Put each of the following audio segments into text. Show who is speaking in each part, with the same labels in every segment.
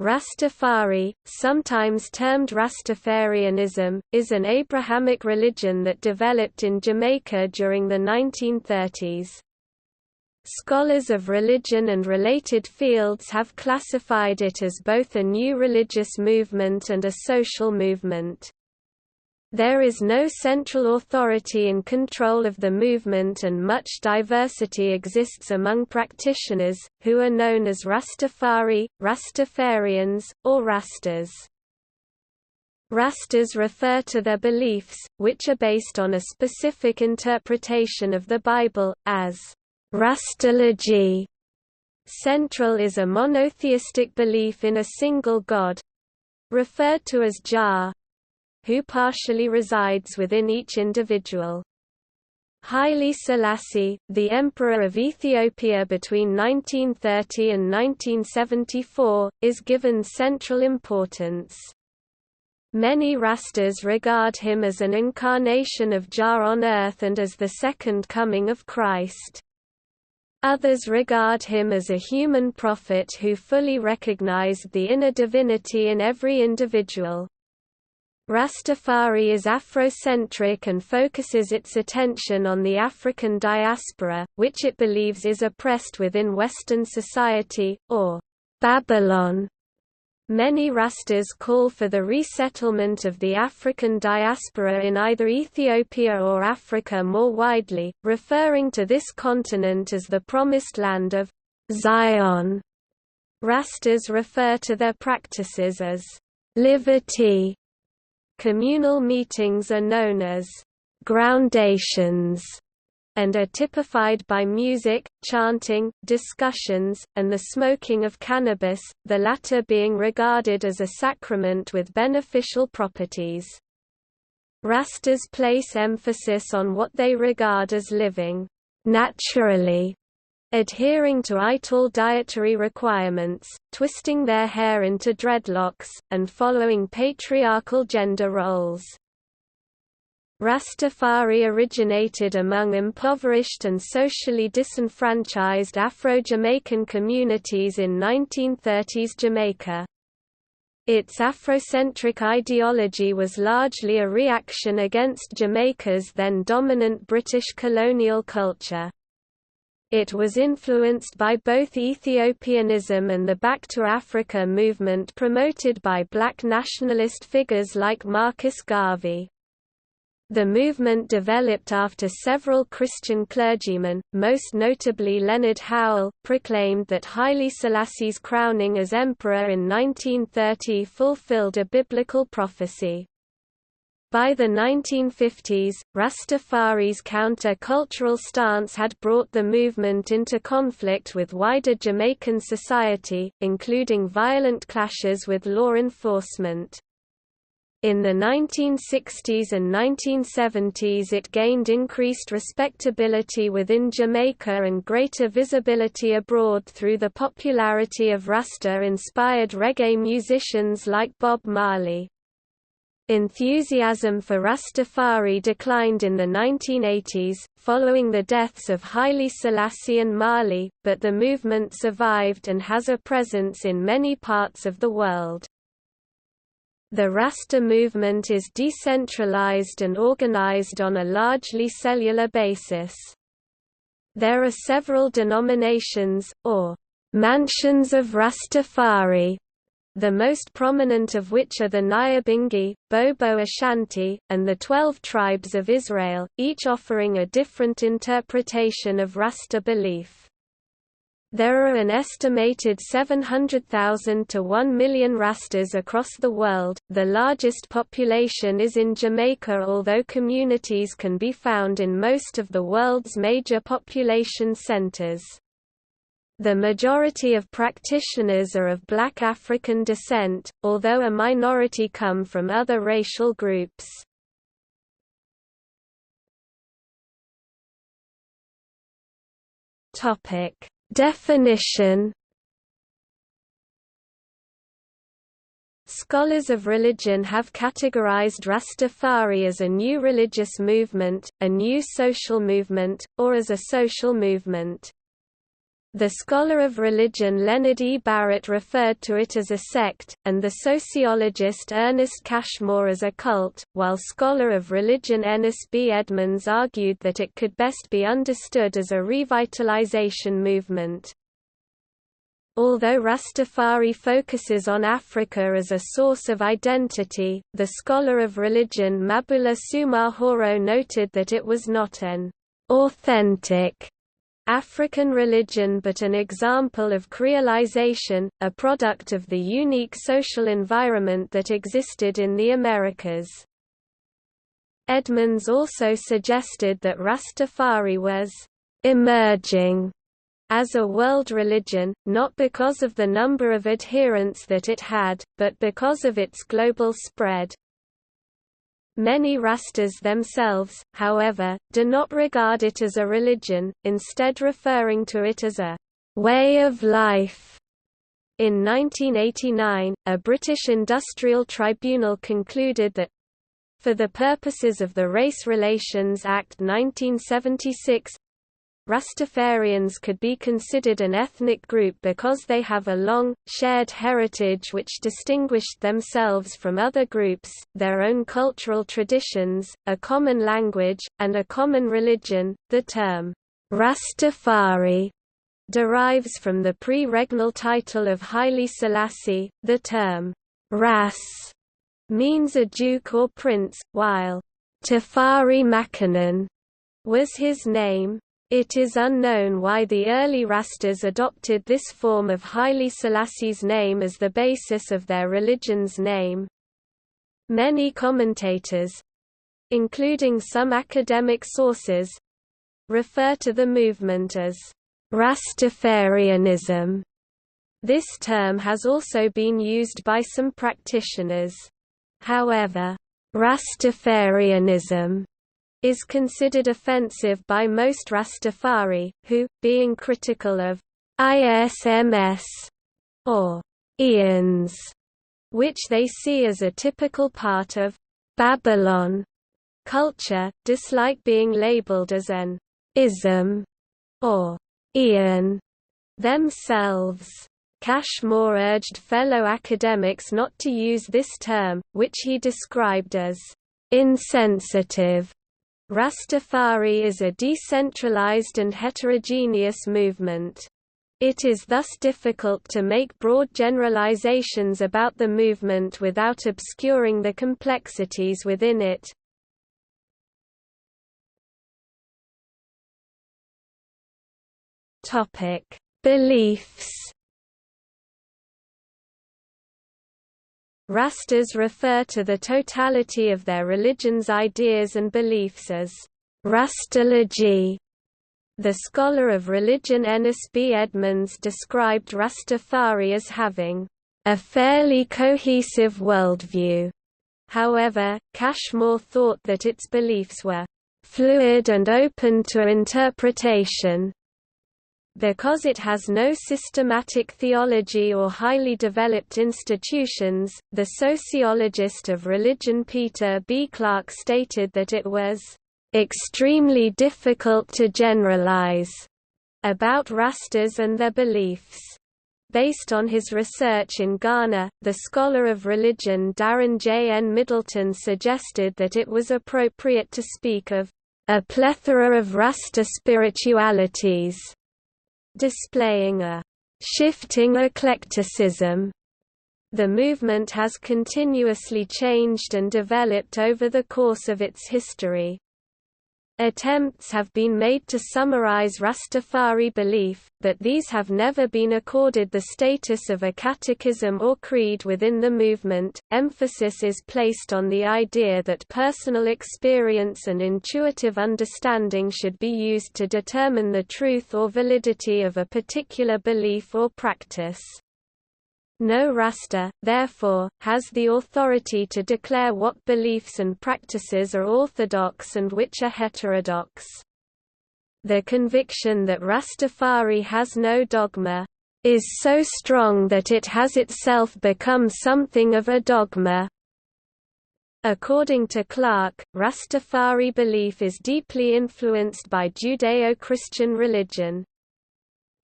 Speaker 1: Rastafari, sometimes termed Rastafarianism, is an Abrahamic religion that developed in Jamaica during the 1930s. Scholars of religion and related fields have classified it as both a new religious movement and a social movement. There is no central authority in control of the movement, and much diversity exists among practitioners, who are known as Rastafari, Rastafarians, or Rastas. Rastas refer to their beliefs, which are based on a specific interpretation of the Bible, as Rastology. Central is a monotheistic belief in a single God, referred to as Jah, who partially resides within each individual. Haile Selassie, the Emperor of Ethiopia between 1930 and 1974, is given central importance. Many Rastas regard him as an incarnation of Jah on earth and as the second coming of Christ. Others regard him as a human prophet who fully recognized the inner divinity in every individual. Rastafari is Afrocentric and focuses its attention on the African diaspora, which it believes is oppressed within Western society, or Babylon. Many Rastas call for the resettlement of the African diaspora in either Ethiopia or Africa more widely, referring to this continent as the Promised Land of Zion. Rastas refer to their practices as liberty. Communal meetings are known as groundations and are typified by music, chanting, discussions, and the smoking of cannabis, the latter being regarded as a sacrament with beneficial properties. Rastas place emphasis on what they regard as living naturally, adhering to ITAL dietary requirements, twisting their hair into dreadlocks, and following patriarchal gender roles. Rastafari originated among impoverished and socially disenfranchised Afro-Jamaican communities in 1930s Jamaica. Its Afrocentric ideology was largely a reaction against Jamaica's then dominant British colonial culture. It was influenced by both Ethiopianism and the Back to Africa movement promoted by black nationalist figures like Marcus Garvey. The movement developed after several Christian clergymen, most notably Leonard Howell, proclaimed that Haile Selassie's crowning as emperor in 1930 fulfilled a biblical prophecy. By the 1950s, Rastafari's counter-cultural stance had brought the movement into conflict with wider Jamaican society, including violent clashes with law enforcement. In the 1960s and 1970s it gained increased respectability within Jamaica and greater visibility abroad through the popularity of Rasta-inspired reggae musicians like Bob Marley. Enthusiasm for Rastafari declined in the 1980s, following the deaths of Haile Selassie and Marley, but the movement survived and has a presence in many parts of the world. The Rasta movement is decentralized and organized on a largely cellular basis. There are several denominations, or mansions of Rastafari, the most prominent of which are the Nyabingi, Bobo Ashanti, and the 12 tribes of Israel, each offering a different interpretation of Rasta belief. There are an estimated 700,000 to 1 million Rastas across the world. The largest population is in Jamaica, although communities can be found in most of the world's major population centers. The majority of practitioners are of Black African descent, although a minority come from other racial groups. Topic: Definition. Scholars of religion have categorized Rastafari as a new religious movement, a new social movement, or as a social movement. The scholar of religion Leonard E. Barrett referred to it as a sect, and the sociologist Ernest Cashmore as a cult, while scholar of religion Ennis B. Edmonds argued that it could best be understood as a revitalization movement. Although Rastafari focuses on Africa as a source of identity, the scholar of religion Mabula Sumahoro noted that it was not an authentic African religion but an example of creolization, a product of the unique social environment that existed in the Americas. Edmonds also suggested that Rastafari was emerging as a world religion, not because of the number of adherents that it had, but because of its global spread. Many Rastas themselves, however, do not regard it as a religion, instead referring to it as a way of life. In 1989, a British industrial tribunal concluded that, for the purposes of the Race Relations Act 1976, Rastafarians could be considered an ethnic group because they have a long, shared heritage which distinguished themselves from other groups, their own cultural traditions, a common language, and a common religion. The term, Rastafari, derives from the pre-regnal title of Haile Selassie. The term, Ras, means a duke or prince, while Tafari Makanan was his name. It is unknown why the early Rastas adopted this form of Haile Selassie's name as the basis of their religion's name. Many commentators, including some academic sources, refer to the movement as Rastafarianism. This term has also been used by some practitioners. However, Rastafarianism is considered offensive by most Rastafari, who, being critical of ISMS or Ians, which they see as a typical part of Babylon culture, dislike being labeled as an ism or Ian themselves. Cashmore urged fellow academics not to use this term, which he described as insensitive. Rastafari is a decentralized and heterogeneous movement. It is thus difficult to make broad generalizations about the movement without obscuring the complexities within it. Topic: Beliefs. Rastas refer to the totality of their religion's ideas and beliefs as Rastology. The scholar of religion Ennis B. Edmonds described Rastafari as having a fairly cohesive worldview. However, Cashmore thought that its beliefs were fluid and open to interpretation. Because it has no systematic theology or highly developed institutions, the sociologist of religion Peter B. Clark stated that it was extremely difficult to generalize about Rastas and their beliefs. Based on his research in Ghana, the scholar of religion Darren J. N. Middleton suggested that it was appropriate to speak of a plethora of Rasta spiritualities, displaying a shifting eclecticism. The movement has continuously changed and developed over the course of its history. Attempts have been made to summarize Rastafari belief, but these have never been accorded the status of a catechism or creed within the movement. Emphasis is placed on the idea that personal experience and intuitive understanding should be used to determine the truth or validity of a particular belief or practice. No Rasta, therefore, has the authority to declare what beliefs and practices are orthodox and which are heterodox. The conviction that Rastafari has no dogma is so strong that it has itself become something of a dogma. According to Clark, Rastafari belief is deeply influenced by Judeo-Christian religion.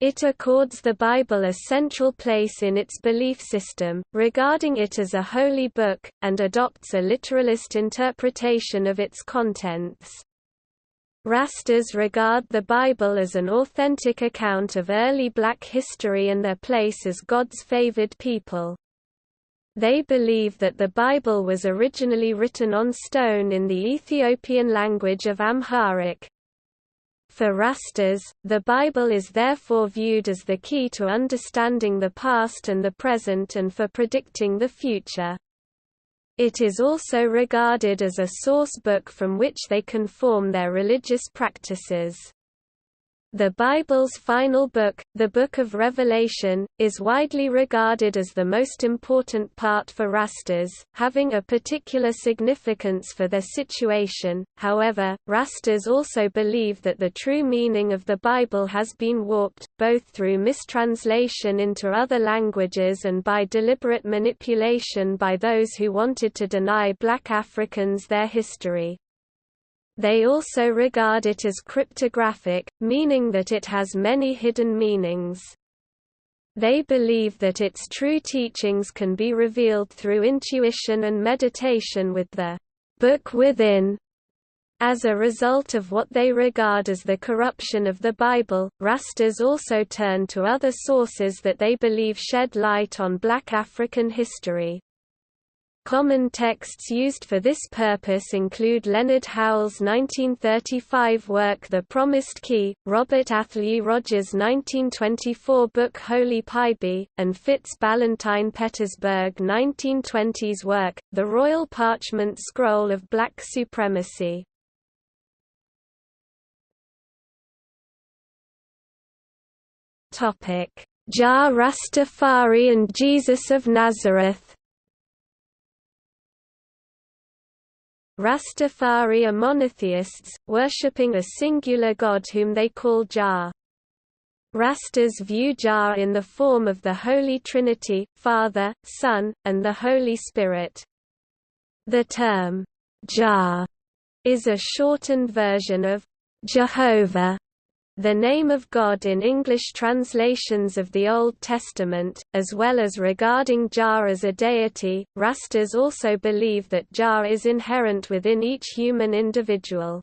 Speaker 1: It accords the Bible a central place in its belief system, regarding it as a holy book, and adopts a literalist interpretation of its contents. Rastas regard the Bible as an authentic account of early black history and their place as God's favored people. They believe that the Bible was originally written on stone in the Ethiopian language of Amharic. For Rastas, the Bible is therefore viewed as the key to understanding the past and the present and for predicting the future. It is also regarded as a source book from which they can form their religious practices. The Bible's final book, the Book of Revelation, is widely regarded as the most important part for Rastas, having a particular significance for their situation. However, Rastas also believe that the true meaning of the Bible has been warped, both through mistranslation into other languages and by deliberate manipulation by those who wanted to deny Black Africans their history. They also regard it as cryptographic, meaning that it has many hidden meanings. They believe that its true teachings can be revealed through intuition and meditation with the book within. As a result of what they regard as the corruption of the Bible, Rastas also turn to other sources that they believe shed light on Black African history. Common texts used for this purpose include Leonard Howell's 1935 work The Promised Key, Robert Athley Rogers' 1924 book Holy Piby, and Fitz Ballantyne Petersburg 1920s work, The Royal Parchment Scroll of Black Supremacy. Jah Rastafari and Jesus of Nazareth. Rastafari are monotheists, worshipping a singular God whom they call Jah. Rastas view Jah in the form of the Holy Trinity, Father, Son, and the Holy Spirit. The term, Jah, is a shortened version of Jehovah, the name of God in English translations of the Old Testament, as well as regarding Jah as a deity. Rastas also believe that Jah is inherent within each human individual.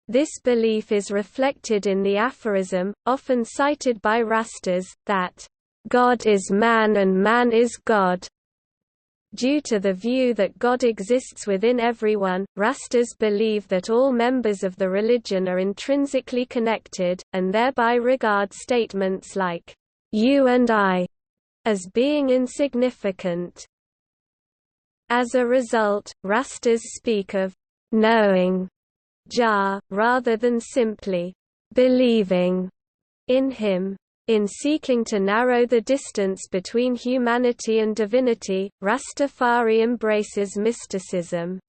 Speaker 1: This belief is reflected in the aphorism, often cited by Rastas, that, "God is man and man is God." Due to the view that God exists within everyone, Rastas believe that all members of the religion are intrinsically connected, and thereby regard statements like, "you and I," as being insignificant. As a result, Rastas speak of knowing Jah, rather than simply believing in him. In seeking to narrow the distance between humanity and divinity, Rastafari embraces mysticism.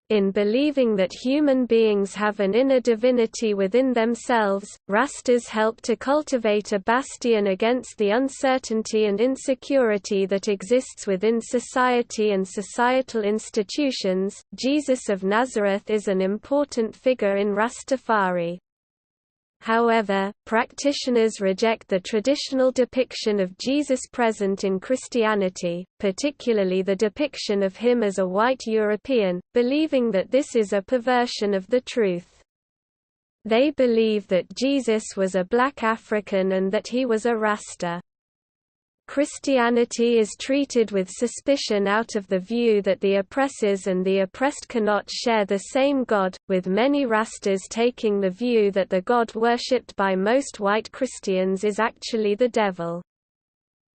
Speaker 1: In believing that human beings have an inner divinity within themselves, Rastas help to cultivate a bastion against the uncertainty and insecurity that exists within society and societal institutions. Jesus of Nazareth is an important figure in Rastafari. However, practitioners reject the traditional depiction of Jesus present in Christianity, particularly the depiction of him as a white European, believing that this is a perversion of the truth. They believe that Jesus was a black African and that he was a Rasta. Christianity is treated with suspicion out of the view that the oppressors and the oppressed cannot share the same God, with many Rastas taking the view that the God worshipped by most white Christians is actually the devil.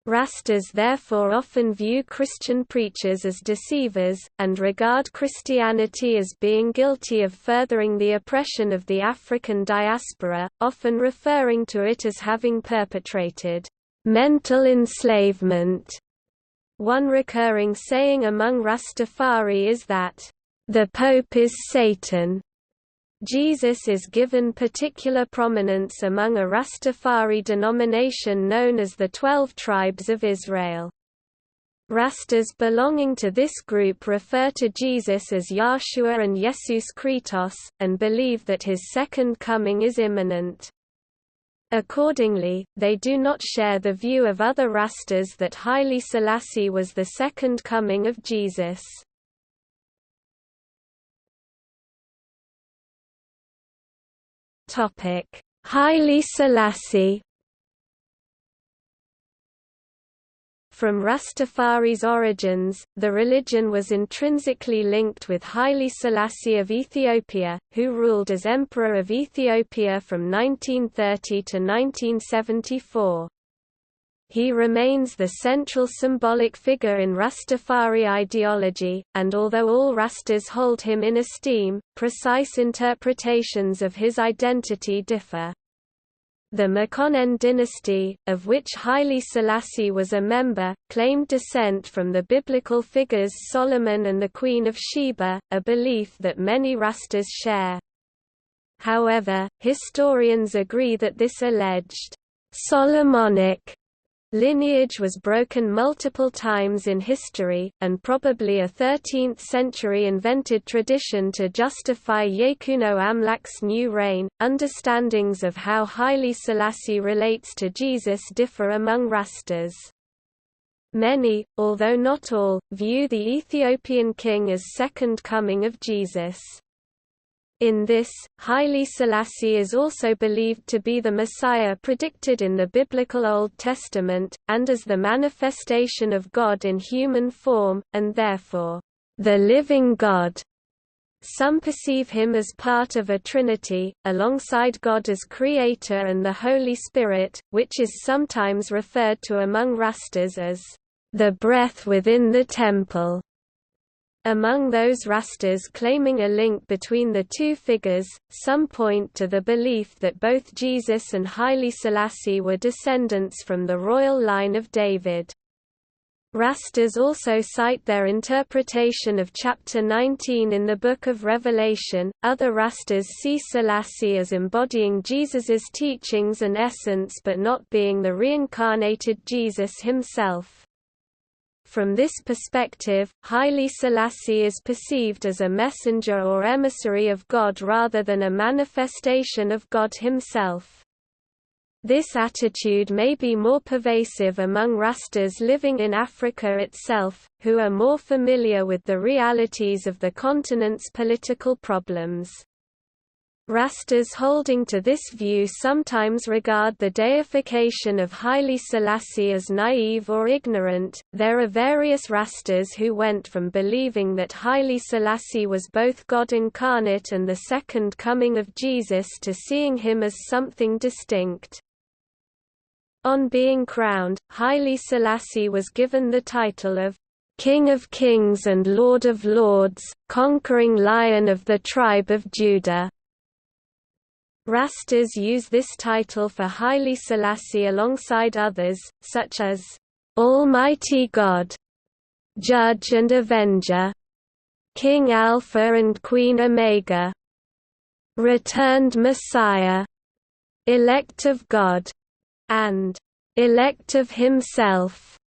Speaker 1: Rastas therefore often view Christian preachers as deceivers, and regard Christianity as being guilty of furthering the oppression of the African diaspora, often referring to it as having perpetrated mental enslavement. One recurring saying among Rastafari is that, "The Pope is Satan." Jesus is given particular prominence among a Rastafari denomination known as the 12 Tribes of Israel. Rastas belonging to this group refer to Jesus as Yahshua and Jesus Christos, and believe that his second coming is imminent. Accordingly, they do not share the view of other Rastas that Haile Selassie was the second coming of Jesus. Haile Selassie. From Rastafari's origins, the religion was intrinsically linked with Haile Selassie of Ethiopia, who ruled as Emperor of Ethiopia from 1930 to 1974. He remains the central symbolic figure in Rastafari ideology, and although all Rastas hold him in esteem, precise interpretations of his identity differ. The Makonnen dynasty, of which Haile Selassie was a member, claimed descent from the biblical figures Solomon and the Queen of Sheba, a belief that many Rastas share. However, historians agree that this alleged Solomonic lineage was broken multiple times in history, and probably a 13th-century invented tradition to justify Yekuno Amlak's new reign. Understandings of how Haile Selassie relates to Jesus differ among Rastas. Many, although not all, view the Ethiopian king as second coming of Jesus. In this, Haile Selassie is also believed to be the Messiah predicted in the biblical Old Testament, and as the manifestation of God in human form, and therefore, the living God. Some perceive him as part of a trinity, alongside God as Creator and the Holy Spirit, which is sometimes referred to among Rastas as the breath within the temple. Among those Rastas claiming a link between the two figures, some point to the belief that both Jesus and Haile Selassie were descendants from the royal line of David. Rastas also cite their interpretation of chapter 19 in the Book of Revelation. Other Rastas see Selassie as embodying Jesus's teachings and essence but not being the reincarnated Jesus himself. From this perspective, Haile Selassie is perceived as a messenger or emissary of God rather than a manifestation of God himself. This attitude may be more pervasive among Rastas living in Africa itself, who are more familiar with the realities of the continent's political problems. Rastas holding to this view sometimes regard the deification of Haile Selassie as naive or ignorant. There are various Rastas who went from believing that Haile Selassie was both God incarnate and the second coming of Jesus to seeing him as something distinct. On being crowned, Haile Selassie was given the title of King of Kings and Lord of Lords, conquering Lion of the tribe of Judah. Rastas use this title for Haile Selassie alongside others, such as Almighty God, Judge and Avenger, King Alpha and Queen Omega, Returned Messiah, Elect of God, and Elect of Himself.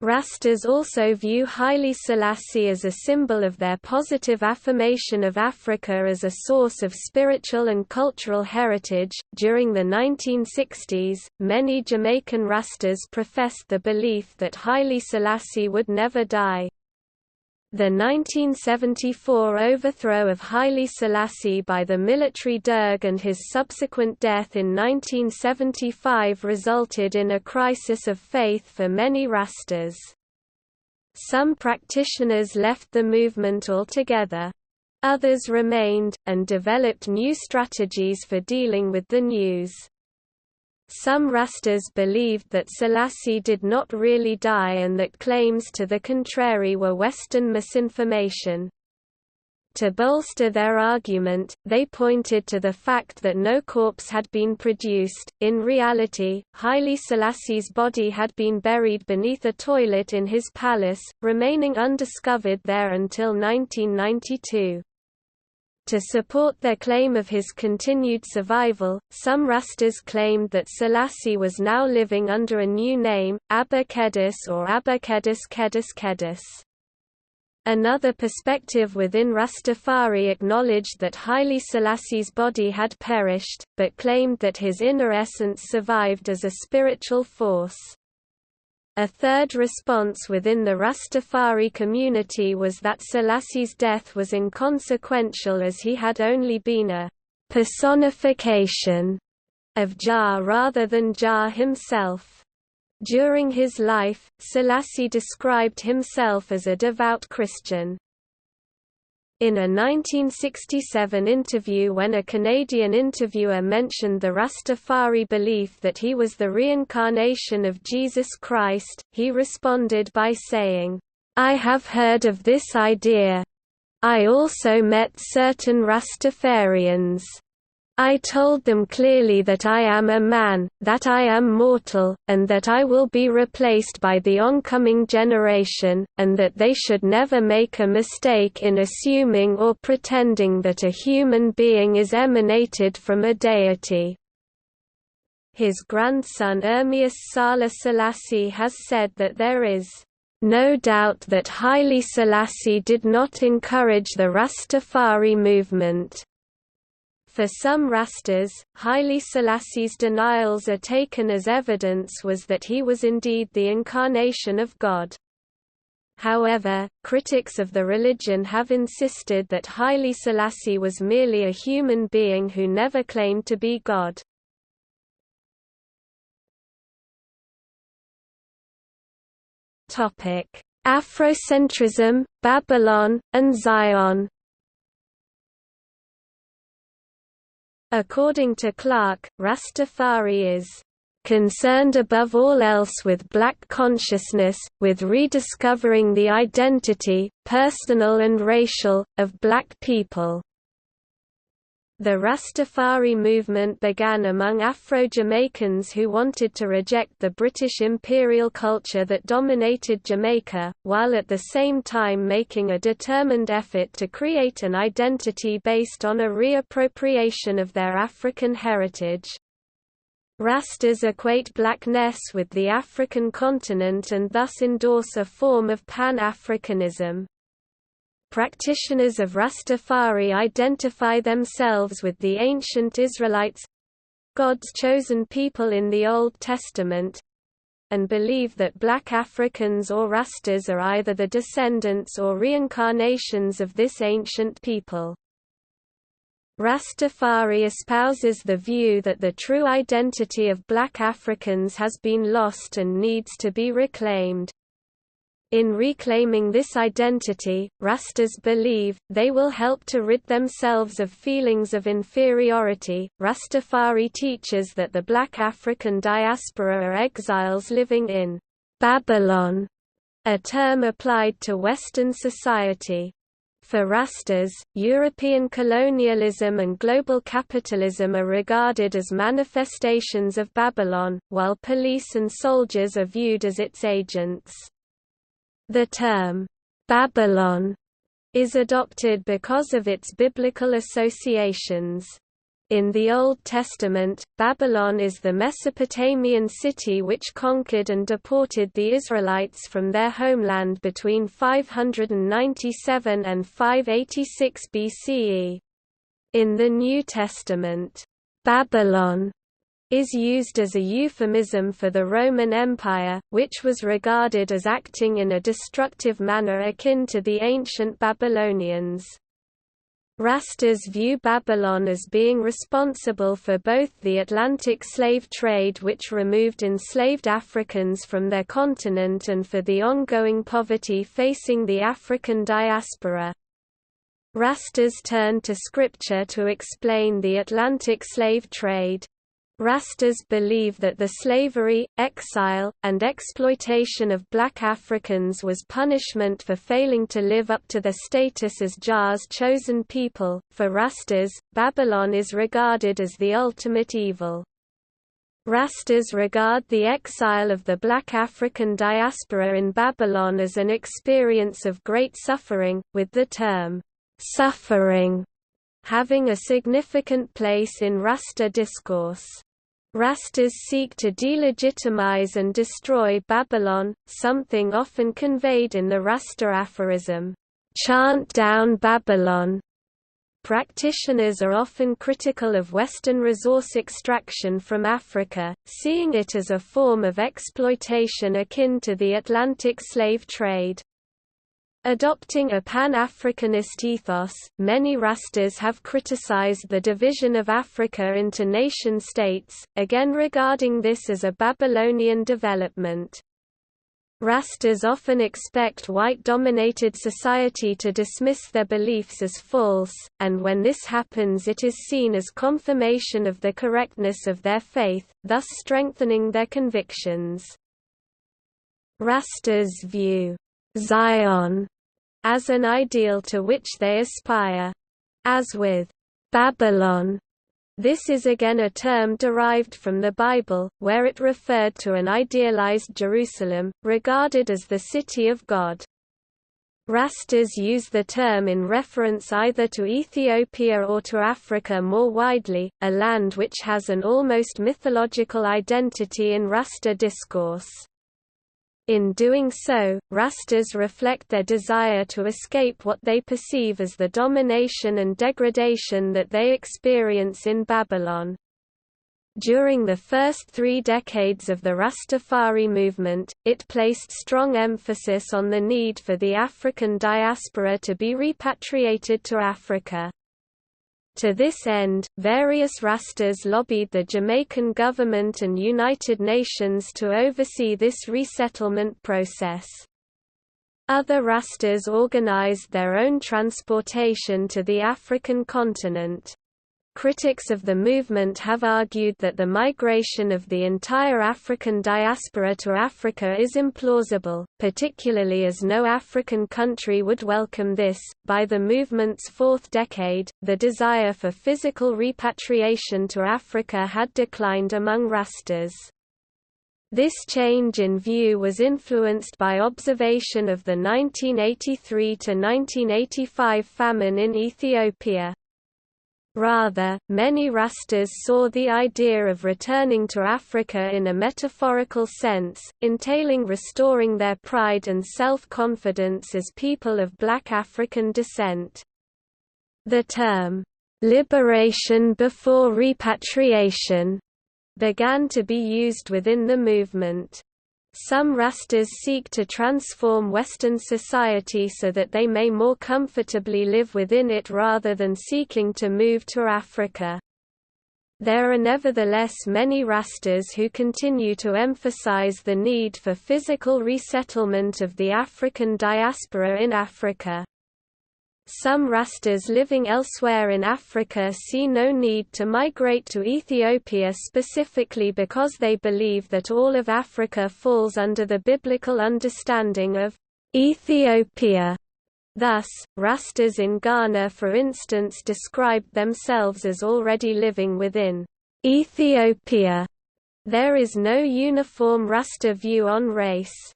Speaker 1: Rastas also view Haile Selassie as a symbol of their positive affirmation of Africa as a source of spiritual and cultural heritage. During the 1960s, many Jamaican Rastas professed the belief that Haile Selassie would never die. The 1974 overthrow of Haile Selassie by the military Derg and his subsequent death in 1975 resulted in a crisis of faith for many Rastas. Some practitioners left the movement altogether. Others remained, and developed new strategies for dealing with the news. Some Rastas believed that Selassie did not really die and that claims to the contrary were Western misinformation. To bolster their argument, they pointed to the fact that no corpse had been produced. In reality, Haile Selassie's body had been buried beneath a toilet in his palace, remaining undiscovered there until 1992. To support their claim of his continued survival, some Rastas claimed that Selassie was now living under a new name, Abba Kedis or Abba Kedis Kedis Kedis. Another perspective within Rastafari acknowledged that Haile Selassie's body had perished, but claimed that his inner essence survived as a spiritual force. A third response within the Rastafari community was that Selassie's death was inconsequential, as he had only been a personification of Jah rather than Jah himself. During his life, Selassie described himself as a devout Christian. In a 1967 interview, when a Canadian interviewer mentioned the Rastafari belief that he was the reincarnation of Jesus Christ, he responded by saying, "I have heard of this idea. I also met certain Rastafarians. I told them clearly that I am a man, that I am mortal, and that I will be replaced by the oncoming generation, and that they should never make a mistake in assuming or pretending that a human being is emanated from a deity." His grandson Ermias Sala Selassie has said that there is no doubt that Haile Selassie did not encourage the Rastafari movement. For some Rastas, Haile Selassie's denials are taken as evidence was that he was indeed the incarnation of God. However, critics of the religion have insisted that Haile Selassie was merely a human being who never claimed to be God. Afrocentrism, Babylon, and Zion. According to Clark, Rastafari is concerned above all else with black consciousness, with rediscovering the identity, personal and racial, of black people. The Rastafari movement began among Afro-Jamaicans who wanted to reject the British imperial culture that dominated Jamaica, while at the same time making a determined effort to create an identity based on a reappropriation of their African heritage. Rastas equate blackness with the African continent and thus endorse a form of Pan-Africanism. Practitioners of Rastafari identify themselves with the ancient Israelites—God's chosen people in the Old Testament—and believe that black Africans or Rastas are either the descendants or reincarnations of this ancient people. Rastafari espouses the view that the true identity of black Africans has been lost and needs to be reclaimed. In reclaiming this identity, Rastas believe, they will help to rid themselves of feelings of inferiority. Rastafari teaches that the black African diaspora are exiles living in Babylon, a term applied to Western society. For Rastas, European colonialism and global capitalism are regarded as manifestations of Babylon, while police and soldiers are viewed as its agents. The term, Babylon, is adopted because of its biblical associations. In the Old Testament, Babylon is the Mesopotamian city which conquered and deported the Israelites from their homeland between 597 and 586 BCE. In the New Testament, Babylon is used as a euphemism for the Roman Empire, which was regarded as acting in a destructive manner akin to the ancient Babylonians. Rastas view Babylon as being responsible for both the Atlantic slave trade, which removed enslaved Africans from their continent, and for the ongoing poverty facing the African diaspora. Rastas turn to scripture to explain the Atlantic slave trade. Rastas believe that the slavery, exile, and exploitation of black Africans was punishment for failing to live up to their status as Jah's chosen people. For Rastas, Babylon is regarded as the ultimate evil. Rastas regard the exile of the black African diaspora in Babylon as an experience of great suffering, with the term, suffering, having a significant place in Rasta discourse. Rastas seek to delegitimize and destroy Babylon, something often conveyed in the Rasta aphorism, "Chant down Babylon." Practitioners are often critical of Western resource extraction from Africa, seeing it as a form of exploitation akin to the Atlantic slave trade. Adopting a Pan-Africanist ethos, many Rastas have criticized the division of Africa into nation-states, again regarding this as a Babylonian development. Rastas often expect white-dominated society to dismiss their beliefs as false, and when this happens it is seen as confirmation of the correctness of their faith, thus strengthening their convictions. Rastas view Zion as an ideal to which they aspire. As with Babylon, this is again a term derived from the Bible, where it referred to an idealized Jerusalem, regarded as the city of God. Rastas use the term in reference either to Ethiopia or to Africa more widely, a land which has an almost mythological identity in Rasta discourse. In doing so, Rastas reflect their desire to escape what they perceive as the domination and degradation that they experience in Babylon. During the first 3 decades of the Rastafari movement, it placed strong emphasis on the need for the African diaspora to be repatriated to Africa. To this end, various Rastas lobbied the Jamaican government and United Nations to oversee this resettlement process. Other Rastas organized their own transportation to the African continent. Critics of the movement have argued that the migration of the entire African diaspora to Africa is implausible, particularly as no African country would welcome this. By the movement's 4th decade, the desire for physical repatriation to Africa had declined among Rastas. This change in view was influenced by observation of the 1983–1985 famine in Ethiopia. Rather, many Rastas saw the idea of returning to Africa in a metaphorical sense, entailing restoring their pride and self-confidence as people of black African descent. The term, "liberation before repatriation," began to be used within the movement. Some Rastas seek to transform Western society so that they may more comfortably live within it rather than seeking to move to Africa. There are nevertheless many Rastas who continue to emphasize the need for physical resettlement of the African diaspora in Africa. Some Rastas living elsewhere in Africa see no need to migrate to Ethiopia specifically because they believe that all of Africa falls under the biblical understanding of Ethiopia. Thus, Rastas in Ghana for instance described themselves as already living within Ethiopia. There is no uniform Rasta view on race.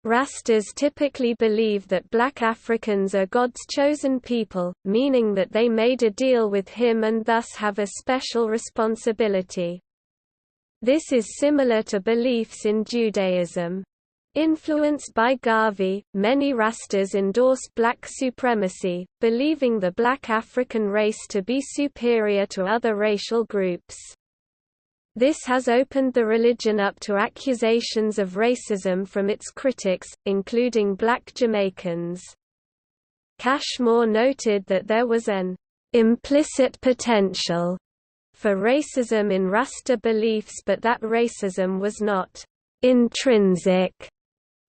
Speaker 1: Rastas typically believe that black Africans are God's chosen people, meaning that they made a deal with him and thus have a special responsibility. This is similar to beliefs in Judaism. Influenced by Garvey, many Rastas endorse black supremacy, believing the black African race to be superior to other racial groups. This has opened the religion up to accusations of racism from its critics, including black Jamaicans. Cashmore noted that there was an implicit potential for racism in Rasta beliefs but that racism was not intrinsic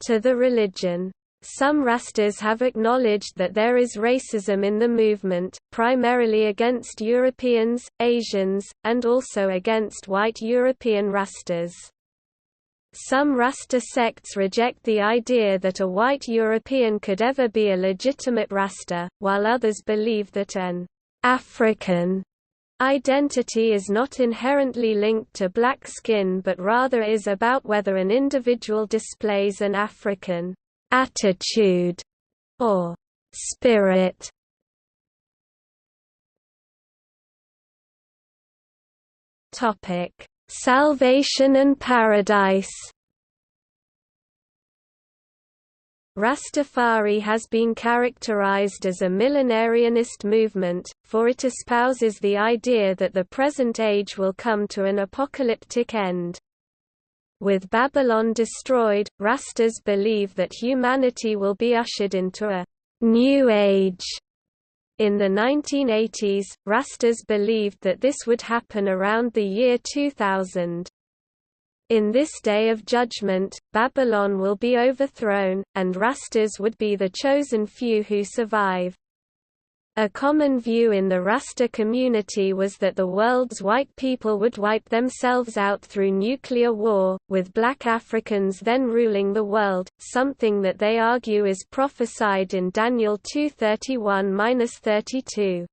Speaker 1: to the religion. Some Rastas have acknowledged that there is racism in the movement, primarily against Europeans, Asians, and also against white European Rastas. Some Rasta sects reject the idea that a white European could ever be a legitimate Rasta, while others believe that an African identity is not inherently linked to black skin but rather is about whether an individual displays an African attitude or spirit. Topic: Salvation and Paradise. Rastafari has been characterized as a millenarianist movement, for it espouses the idea that the present age will come to an apocalyptic end. With Babylon destroyed, Rastas believe that humanity will be ushered into a new age. In the 1980s, Rastas believed that this would happen around the year 2000. In this day of judgment, Babylon will be overthrown, and Rastas would be the chosen few who survive. A common view in the Rasta community was that the world's white people would wipe themselves out through nuclear war, with black Africans then ruling the world, something that they argue is prophesied in Daniel 2:31–32.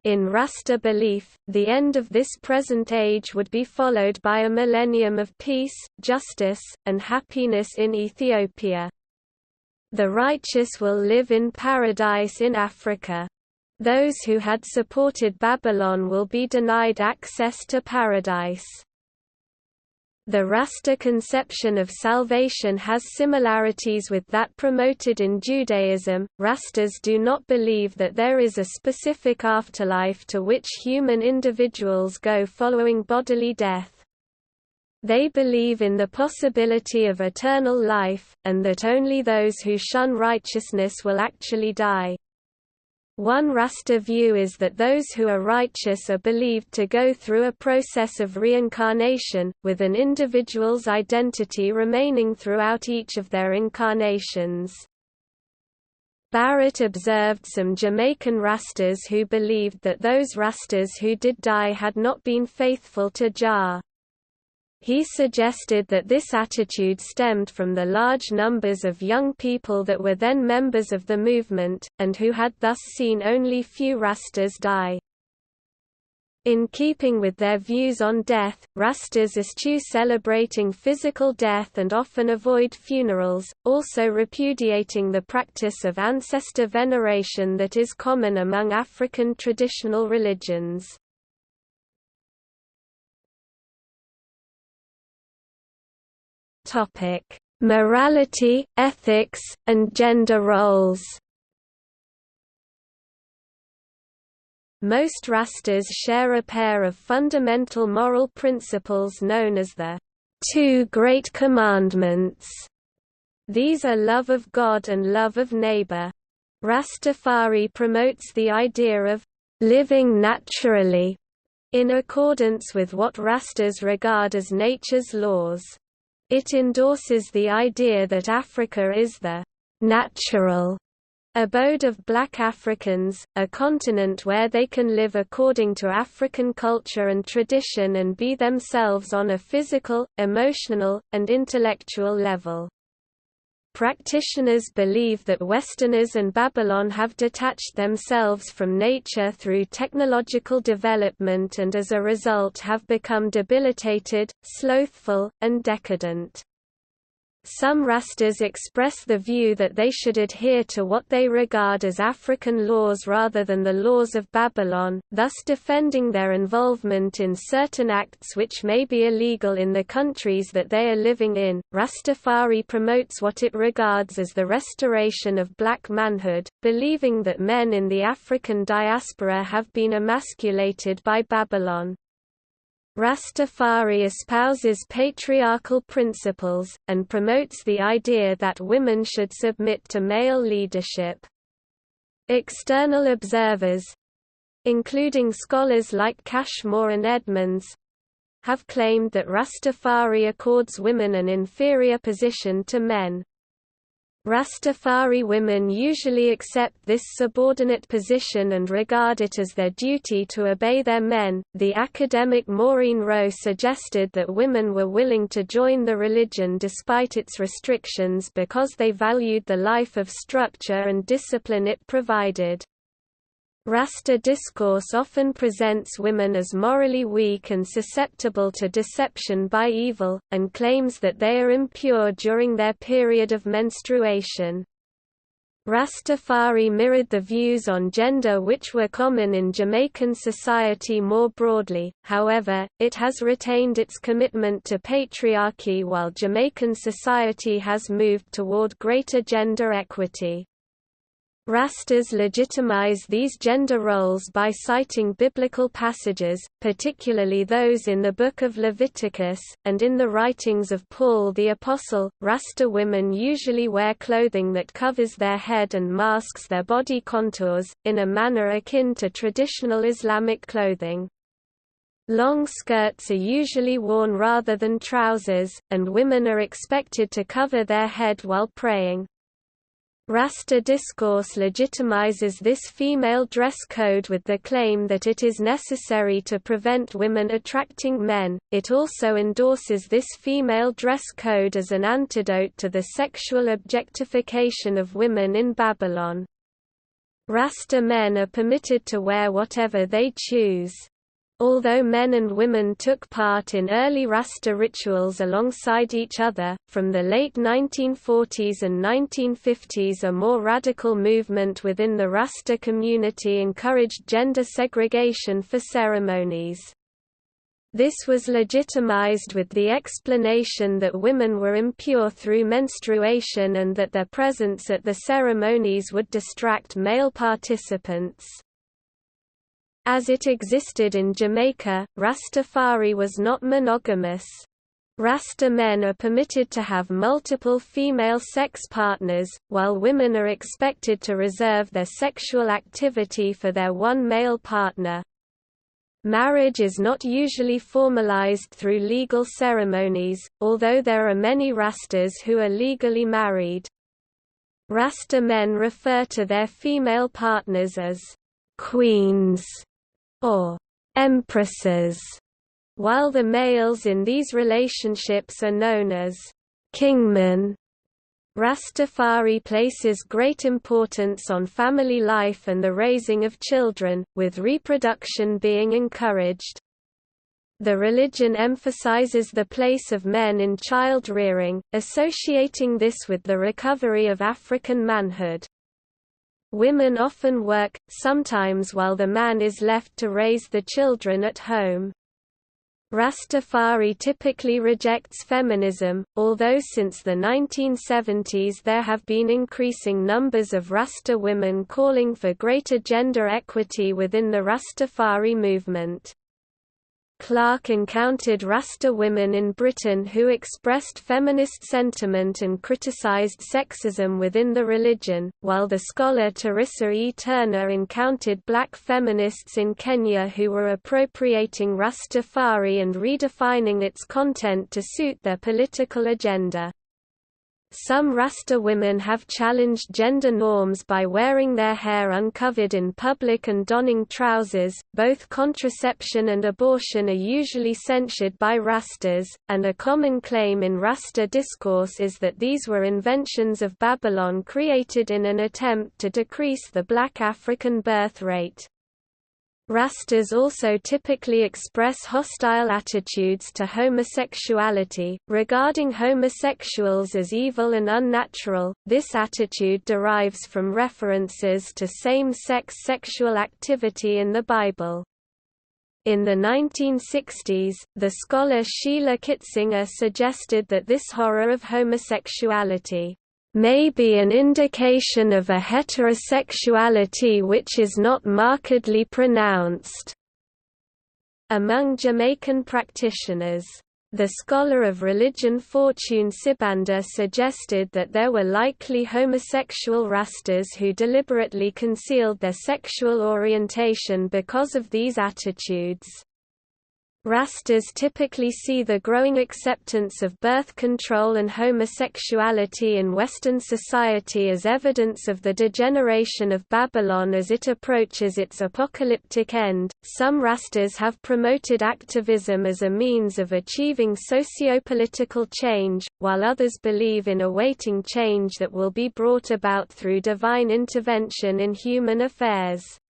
Speaker 1: In Rasta belief, the end of this present age would be followed by a millennium of peace, justice, and happiness in Ethiopia. The righteous will live in paradise in Africa. Those who had supported Babylon will be denied access to paradise. The Rasta conception of salvation has similarities with that promoted in Judaism. Rastas do not believe that there is a specific afterlife to which human individuals go following bodily death. They believe in the possibility of eternal life, and that only those who shun righteousness will actually die. One Rasta view is that those who are righteous are believed to go through a process of reincarnation, with an individual's identity remaining throughout each of their incarnations. Barrett observed some Jamaican Rastas who believed that those Rastas who did die had not been faithful to Jah. He suggested that this attitude stemmed from the large numbers of young people that were then members of the movement, and who had thus seen only few Rastas die. In keeping with their views on death, Rastas eschew celebrating physical death and often avoid funerals, also repudiating the practice of ancestor veneration that is common among African traditional religions. Morality, ethics, and gender roles. Most Rastas share a pair of fundamental moral principles known as the Two Great Commandments. These are love of God and love of neighbor. Rastafari promotes the idea of living naturally, in accordance with what Rastas regard as nature's laws. It endorses the idea that Africa is the natural abode of black Africans, a continent where they can live according to African culture and tradition and be themselves on a physical, emotional, and intellectual level. Practitioners believe that Westerners and Babylon have detached themselves from nature through technological development and as a result have become debilitated, slothful, and decadent. Some Rastas express the view that they should adhere to what they regard as African laws rather than the laws of Babylon, thus defending their involvement in certain acts which may be illegal in the countries that they are living in. Rastafari promotes what it regards as the restoration of black manhood, believing that men in the African diaspora have been emasculated by Babylon. Rastafari espouses patriarchal principles, and promotes the idea that women should submit to male leadership. External observers—including scholars like Cashmore and Edmonds—have claimed that Rastafari accords women an inferior position to men. Rastafari women usually accept this subordinate position and regard it as their duty to obey their men. The academic Maureen Rowe suggested that women were willing to join the religion despite its restrictions because they valued the life of structure and discipline it provided. Rasta discourse often presents women as morally weak and susceptible to deception by evil, and claims that they are impure during their period of menstruation. Rastafari mirrored the views on gender which were common in Jamaican society more broadly, however, it has retained its commitment to patriarchy while Jamaican society has moved toward greater gender equity. Rastas legitimize these gender roles by citing biblical passages, particularly those in the Book of Leviticus, and in the writings of Paul the Apostle. Rasta women usually wear clothing that covers their head and masks their body contours, in a manner akin to traditional Islamic clothing. Long skirts are usually worn rather than trousers, and women are expected to cover their head while praying. Rasta discourse legitimizes this female dress code with the claim that it is necessary to prevent women attracting men. It also endorses this female dress code as an antidote to the sexual objectification of women in Babylon. Rasta men are permitted to wear whatever they choose. Although men and women took part in early Rasta rituals alongside each other, from the late 1940s and 1950s a more radical movement within the Rasta community encouraged gender segregation for ceremonies. This was legitimized with the explanation that women were impure through menstruation and that their presence at the ceremonies would distract male participants. As it existed in Jamaica, Rastafari was not monogamous. Rasta men are permitted to have multiple female sex partners, while women are expected to reserve their sexual activity for their one male partner. Marriage is not usually formalized through legal ceremonies, although there are many Rastas who are legally married. Rasta men refer to their female partners as queens or empresses, while the males in these relationships are known as kingmen. Rastafari places great importance on family life and the raising of children, with reproduction being encouraged. The religion emphasizes the place of men in child-rearing, associating this with the recovery of African manhood. Women often work, sometimes while the man is left to raise the children at home. Rastafari typically rejects feminism, although since the 1970s there have been increasing numbers of Rasta women calling for greater gender equity within the Rastafari movement. Clarke encountered Rasta women in Britain who expressed feminist sentiment and criticized sexism within the religion, while the scholar Teresa E. Turner encountered black feminists in Kenya who were appropriating Rastafari and redefining its content to suit their political agenda. Some Rasta women have challenged gender norms by wearing their hair uncovered in public and donning trousers. Both contraception and abortion are usually censured by Rastas, and a common claim in Rasta discourse is that these were inventions of Babylon created in an attempt to decrease the black African birth rate. Rastas also typically express hostile attitudes to homosexuality, regarding homosexuals as evil and unnatural. This attitude derives from references to same-sex sexual activity in the Bible. In the 1960s, the scholar Sheila Kitzinger suggested that this horror of homosexuality may be an indication of a heterosexuality which is not markedly pronounced among Jamaican practitioners. The scholar of religion Fortune Sibanda suggested that there were likely homosexual Rastas who deliberately concealed their sexual orientation because of these attitudes. Rastas typically see the growing acceptance of birth control and homosexuality in Western society as evidence of the degeneration of Babylon as it approaches its apocalyptic end. Some Rastas have promoted activism as a means of achieving socio-political change, while others believe in awaiting change that will be brought about through divine intervention in human affairs.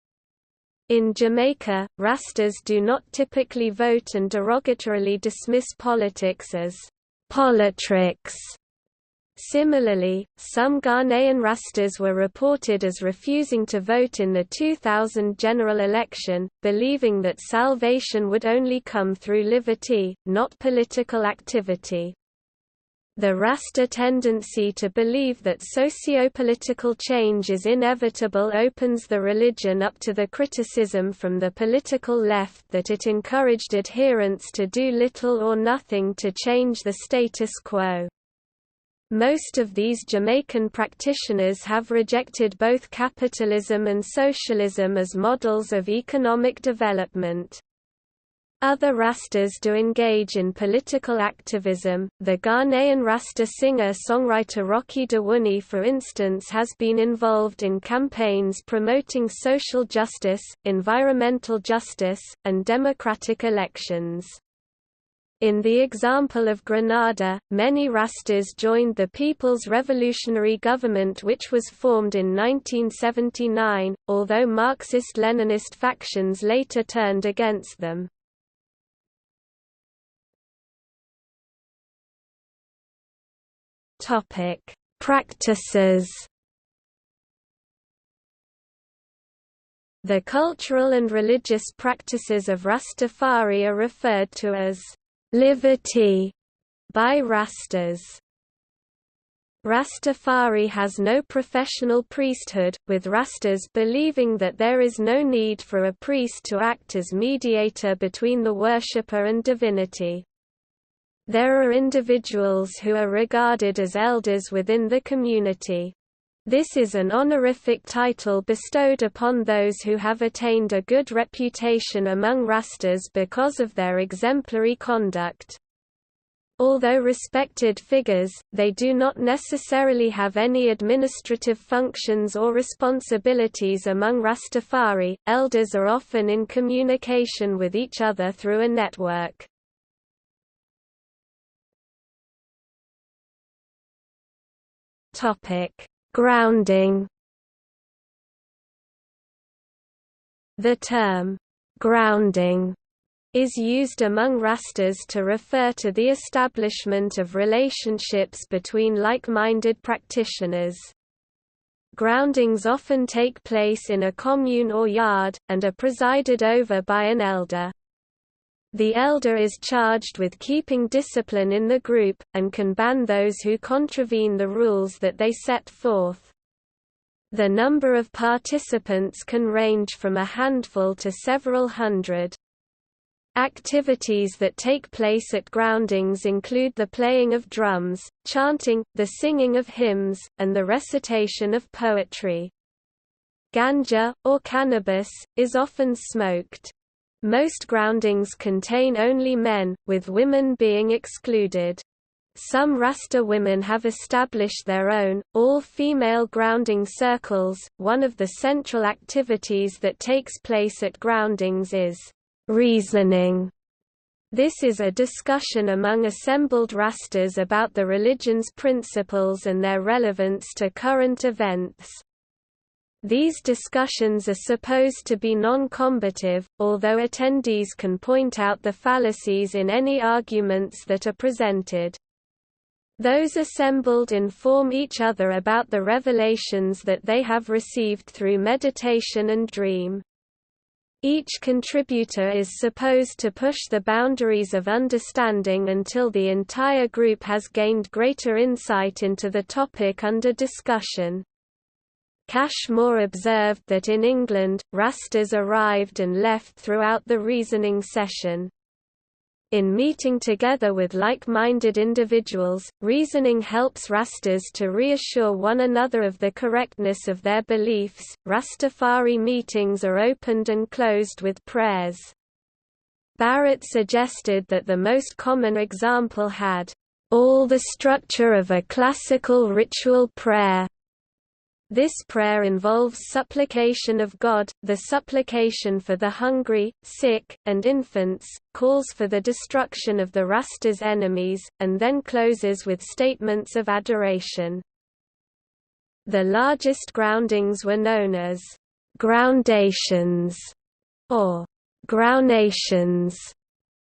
Speaker 1: In Jamaica, Rastas do not typically vote and derogatorily dismiss politics as «politricks». Similarly, some Ghanaian Rastas were reported as refusing to vote in the 2000 general election, believing that salvation would only come through liberty, not political activity. The Rasta tendency to believe that socio-political change is inevitable opens the religion up to the criticism from the political left that it encouraged adherents to do little or nothing to change the status quo. Most of these Jamaican practitioners have rejected both capitalism and socialism as models of economic development. Other Rastas do engage in political activism. The Ghanaian Rasta singer-songwriter Rocky Dewuni, for instance, has been involved in campaigns promoting social justice, environmental justice, and democratic elections. In the example of Grenada, many Rastas joined the People's Revolutionary Government, which was formed in 1979, although Marxist-Leninist factions later turned against them. Practices. The cultural and religious practices of Rastafari are referred to as liberty by Rastas. Rastafari has no professional priesthood, with Rastas believing that there is no need for a priest to act as mediator between the worshipper and divinity. There are individuals who are regarded as elders within the community. This is an honorific title bestowed upon those who have attained a good reputation among Rastas because of their exemplary conduct. Although respected figures, they do not necessarily have any administrative functions or responsibilities among Rastafari. Elders are often in communication with each other through a network. Grounding. The term, grounding, is used among Rastas to refer to the establishment of relationships between like-minded practitioners. Groundings often take place in a commune or yard, and are presided over by an elder. The elder is charged with keeping discipline in the group, and can ban those who contravene the rules that they set forth. The number of participants can range from a handful to several hundred. Activities that take place at groundings include the playing of drums, chanting, the singing of hymns, and the recitation of poetry. Ganja, or cannabis, is often smoked. Most groundings contain only men, with women being excluded. Some Rasta women have established their own, all-female grounding circles. One of the central activities that takes place at groundings is reasoning. This is a discussion among assembled Rastas about the religion's principles and their relevance to current events. These discussions are supposed to be non-combative, although attendees can point out the fallacies in any arguments that are presented. Those assembled inform each other about the revelations that they have received through meditation and dream. Each contributor is supposed to push the boundaries of understanding until the entire group has gained greater insight into the topic under discussion. Cashmore observed that in England, Rastas arrived and left throughout the reasoning session. In meeting together with like-minded individuals, reasoning helps Rastas to reassure one another of the correctness of their beliefs. Rastafari meetings are opened and closed with prayers. Barrett suggested that the most common example had all the structure of a classical ritual prayer. This prayer involves supplication of God, the supplication for the hungry, sick, and infants, calls for the destruction of the Rastas' enemies, and then closes with statements of adoration. The largest groundings were known as groundations or grounations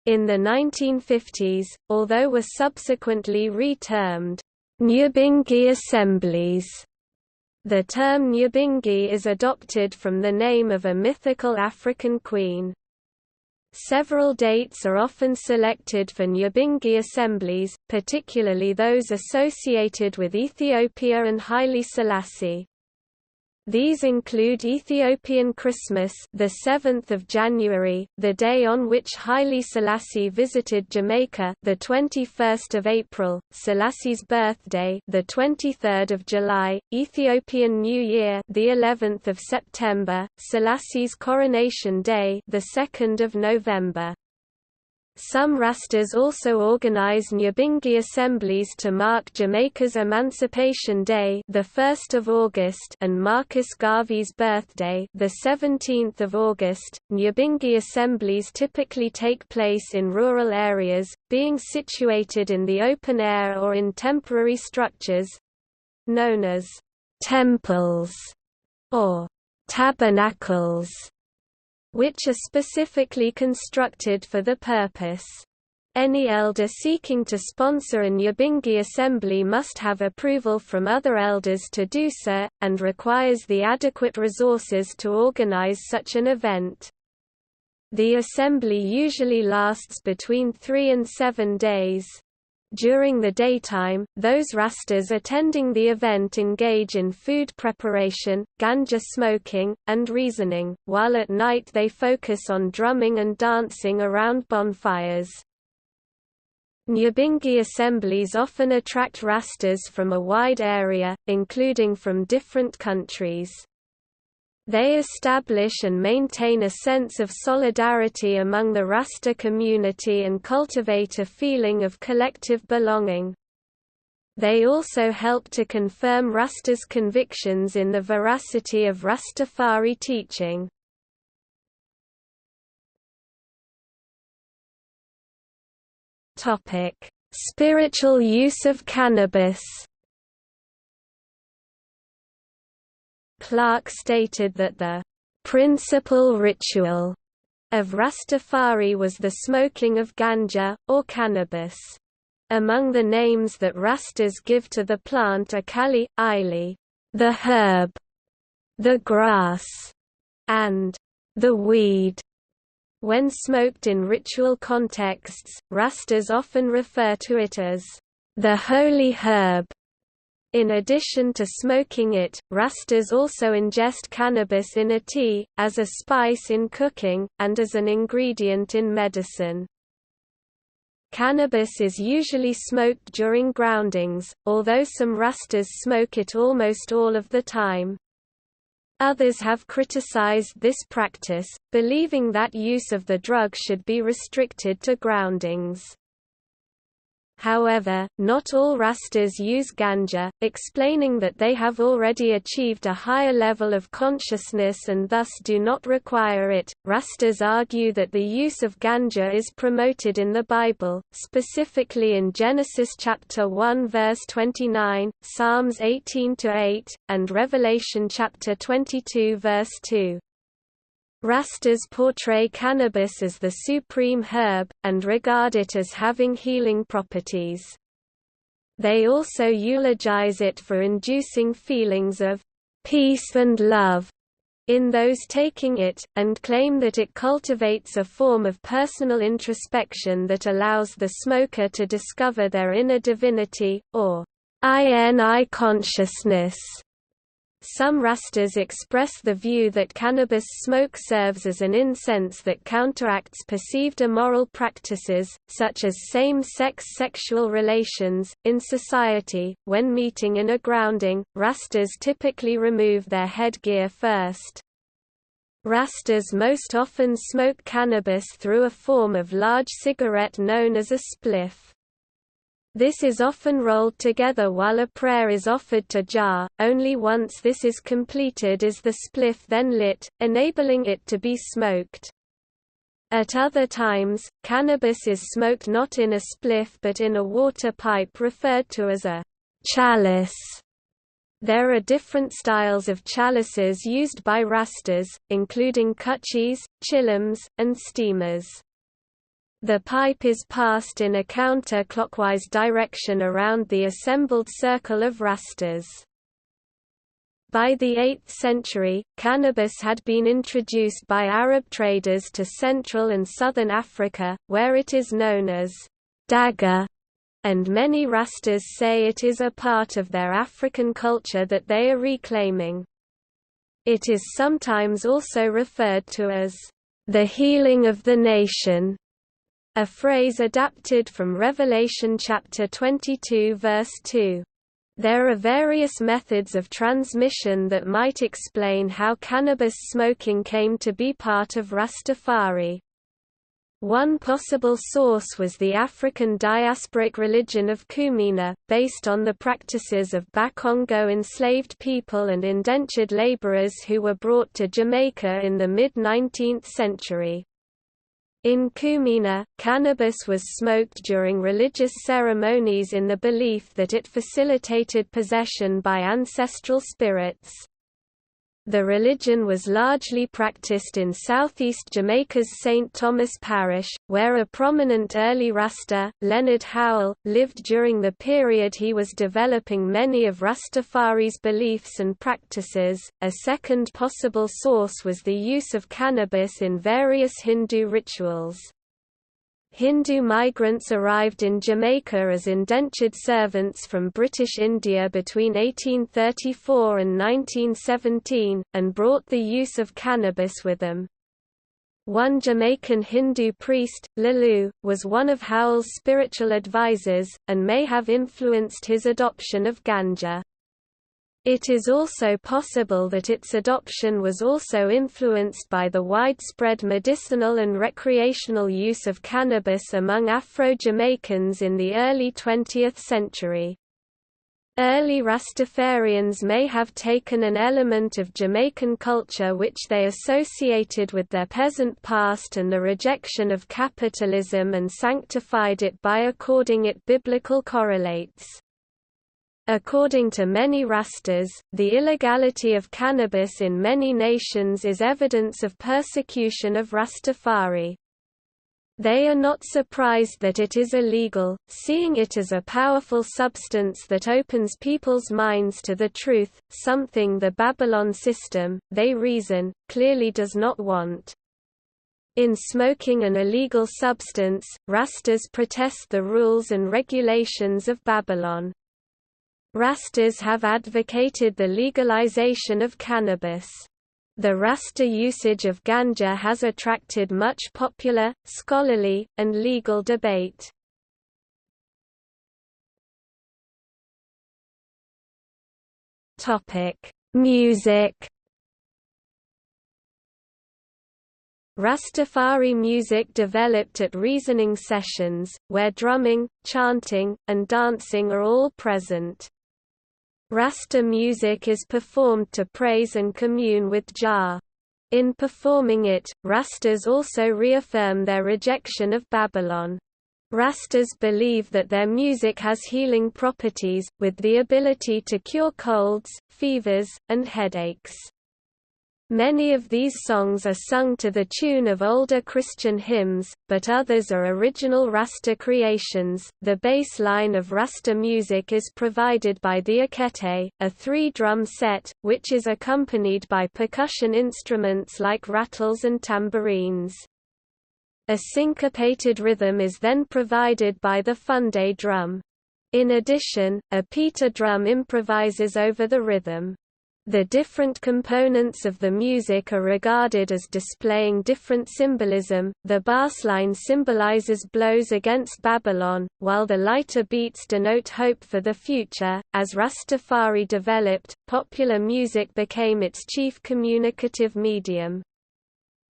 Speaker 1: in the 1950s, although were subsequently re-termed Nyabingi assemblies. The term Nyabingi is adopted from the name of a mythical African queen. Several dates are often selected for Nyabingi assemblies, particularly those associated with Ethiopia and Haile Selassie. These include Ethiopian Christmas, the 7th of January, the day on which Haile Selassie visited Jamaica, the 21st of April, Selassie's birthday, the 23rd of July, Ethiopian New Year, the 11th of September, Selassie's coronation day, the 2nd of November. Some Rastas also organize Nyabingi assemblies to mark Jamaica's Emancipation Day, the 1st of August, and Marcus Garvey's birthday, the 17th of August. Nyabingi assemblies typically take place in rural areas, being situated in the open air or in temporary structures known as temples or tabernacles, which are specifically constructed for the purpose. Any elder seeking to sponsor a Nyabingi assembly must have approval from other elders to do so, and requires the adequate resources to organize such an event. The assembly usually lasts between 3 and 7 days. During the daytime, those Rastas attending the event engage in food preparation, ganja smoking, and reasoning, while at night they focus on drumming and dancing around bonfires. Nyabingi assemblies often attract Rastas from a wide area, including from different countries. They establish and maintain a sense of solidarity among the Rasta community and cultivate a feeling of collective belonging. They also help to confirm Rastas' convictions in the veracity of Rastafari teaching. Spiritual use of cannabis. Clarke stated that the principal ritual of Rastafari was the smoking of ganja, or cannabis. Among the names that Rastas give to the plant are Kali, Ili, the herb, the grass, and the weed. When smoked in ritual contexts, Rastas often refer to it as the holy herb. In addition to smoking it, Rastas also ingest cannabis in a tea, as a spice in cooking, and as an ingredient in medicine. Cannabis is usually smoked during groundings, although some Rastas smoke it almost all of the time. Others have criticized this practice, believing that use of the drug should be restricted to groundings. However, not all Rastas use ganja, explaining that they have already achieved a higher level of consciousness and thus do not require it. Rastas argue that the use of ganja is promoted in the Bible, specifically in Genesis chapter 1 verse 29, Psalms 18-8, and Revelation chapter 22 verse 2. Rastas portray cannabis as the supreme herb, and regard it as having healing properties. They also eulogize it for inducing feelings of peace and love in those taking it, and claim that it cultivates a form of personal introspection that allows the smoker to discover their inner divinity, or I consciousness. Some Rastas express the view that cannabis smoke serves as an incense that counteracts perceived immoral practices, such as same-sex sexual relations. In society, when meeting in a grounding, Rastas typically remove their headgear first. Rastas most often smoke cannabis through a form of large cigarette known as a spliff. This is often rolled together while a prayer is offered to Jah. Only once this is completed is the spliff then lit, enabling it to be smoked. At other times, cannabis is smoked not in a spliff but in a water pipe referred to as a chalice. There are different styles of chalices used by Rastas, including kutchis, chillums, and steamers. The pipe is passed in a counter-clockwise direction around the assembled circle of Rastas. By the 8th century, cannabis had been introduced by Arab traders to Central and Southern Africa, where it is known as dagga, and many Rastas say it is a part of their African culture that they are reclaiming. It is sometimes also referred to as the healing of the nation, a phrase adapted from Revelation chapter 22 verse 2. There are various methods of transmission that might explain how cannabis smoking came to be part of Rastafari. One possible source was the African diasporic religion of Kumina, based on the practices of Bakongo enslaved people and indentured laborers who were brought to Jamaica in the mid-19th century. In Kumina, cannabis was smoked during religious ceremonies in the belief that it facilitated possession by ancestral spirits. The religion was largely practiced in southeast Jamaica's St. Thomas Parish, where a prominent early Rasta, Leonard Howell, lived during the period he was developing many of Rastafari's beliefs and practices. A second possible source was the use of cannabis in various Hindu rituals. Hindu migrants arrived in Jamaica as indentured servants from British India between 1834 and 1917, and brought the use of cannabis with them. One Jamaican Hindu priest, Lalu, was one of Howell's spiritual advisors, and may have influenced his adoption of ganja. It is also possible that its adoption was also influenced by the widespread medicinal and recreational use of cannabis among Afro-Jamaicans in the early 20th century. Early Rastafarians may have taken an element of Jamaican culture which they associated with their peasant past and the rejection of capitalism and sanctified it by according it biblical correlates. According to many Rastas, the illegality of cannabis in many nations is evidence of persecution of Rastafari. They are not surprised that it is illegal, seeing it as a powerful substance that opens people's minds to the truth, something the Babylon system, they reason, clearly does not want. In smoking an illegal substance, Rastas protest the rules and regulations of Babylon. Rastas have advocated the legalization of cannabis. The Rasta usage of ganja has attracted much popular, scholarly, and legal debate. Music. Rastafari music developed at reasoning sessions, where drumming, chanting, and dancing are all present. Rasta music is performed to praise and commune with Jah. In performing it, Rastas also reaffirm their rejection of Babylon. Rastas believe that their music has healing properties, with the ability to cure colds, fevers, and headaches. Many of these songs are sung to the tune of older Christian hymns, but others are original Rasta creations. The bass line of Rasta music is provided by the akete, a 3-drum set, which is accompanied by percussion instruments like rattles and tambourines. A syncopated rhythm is then provided by the funde drum. In addition, a pita drum improvises over the rhythm. The different components of the music are regarded as displaying different symbolism. The bassline symbolizes blows against Babylon, while the lighter beats denote hope for the future. As Rastafari developed, popular music became its chief communicative medium.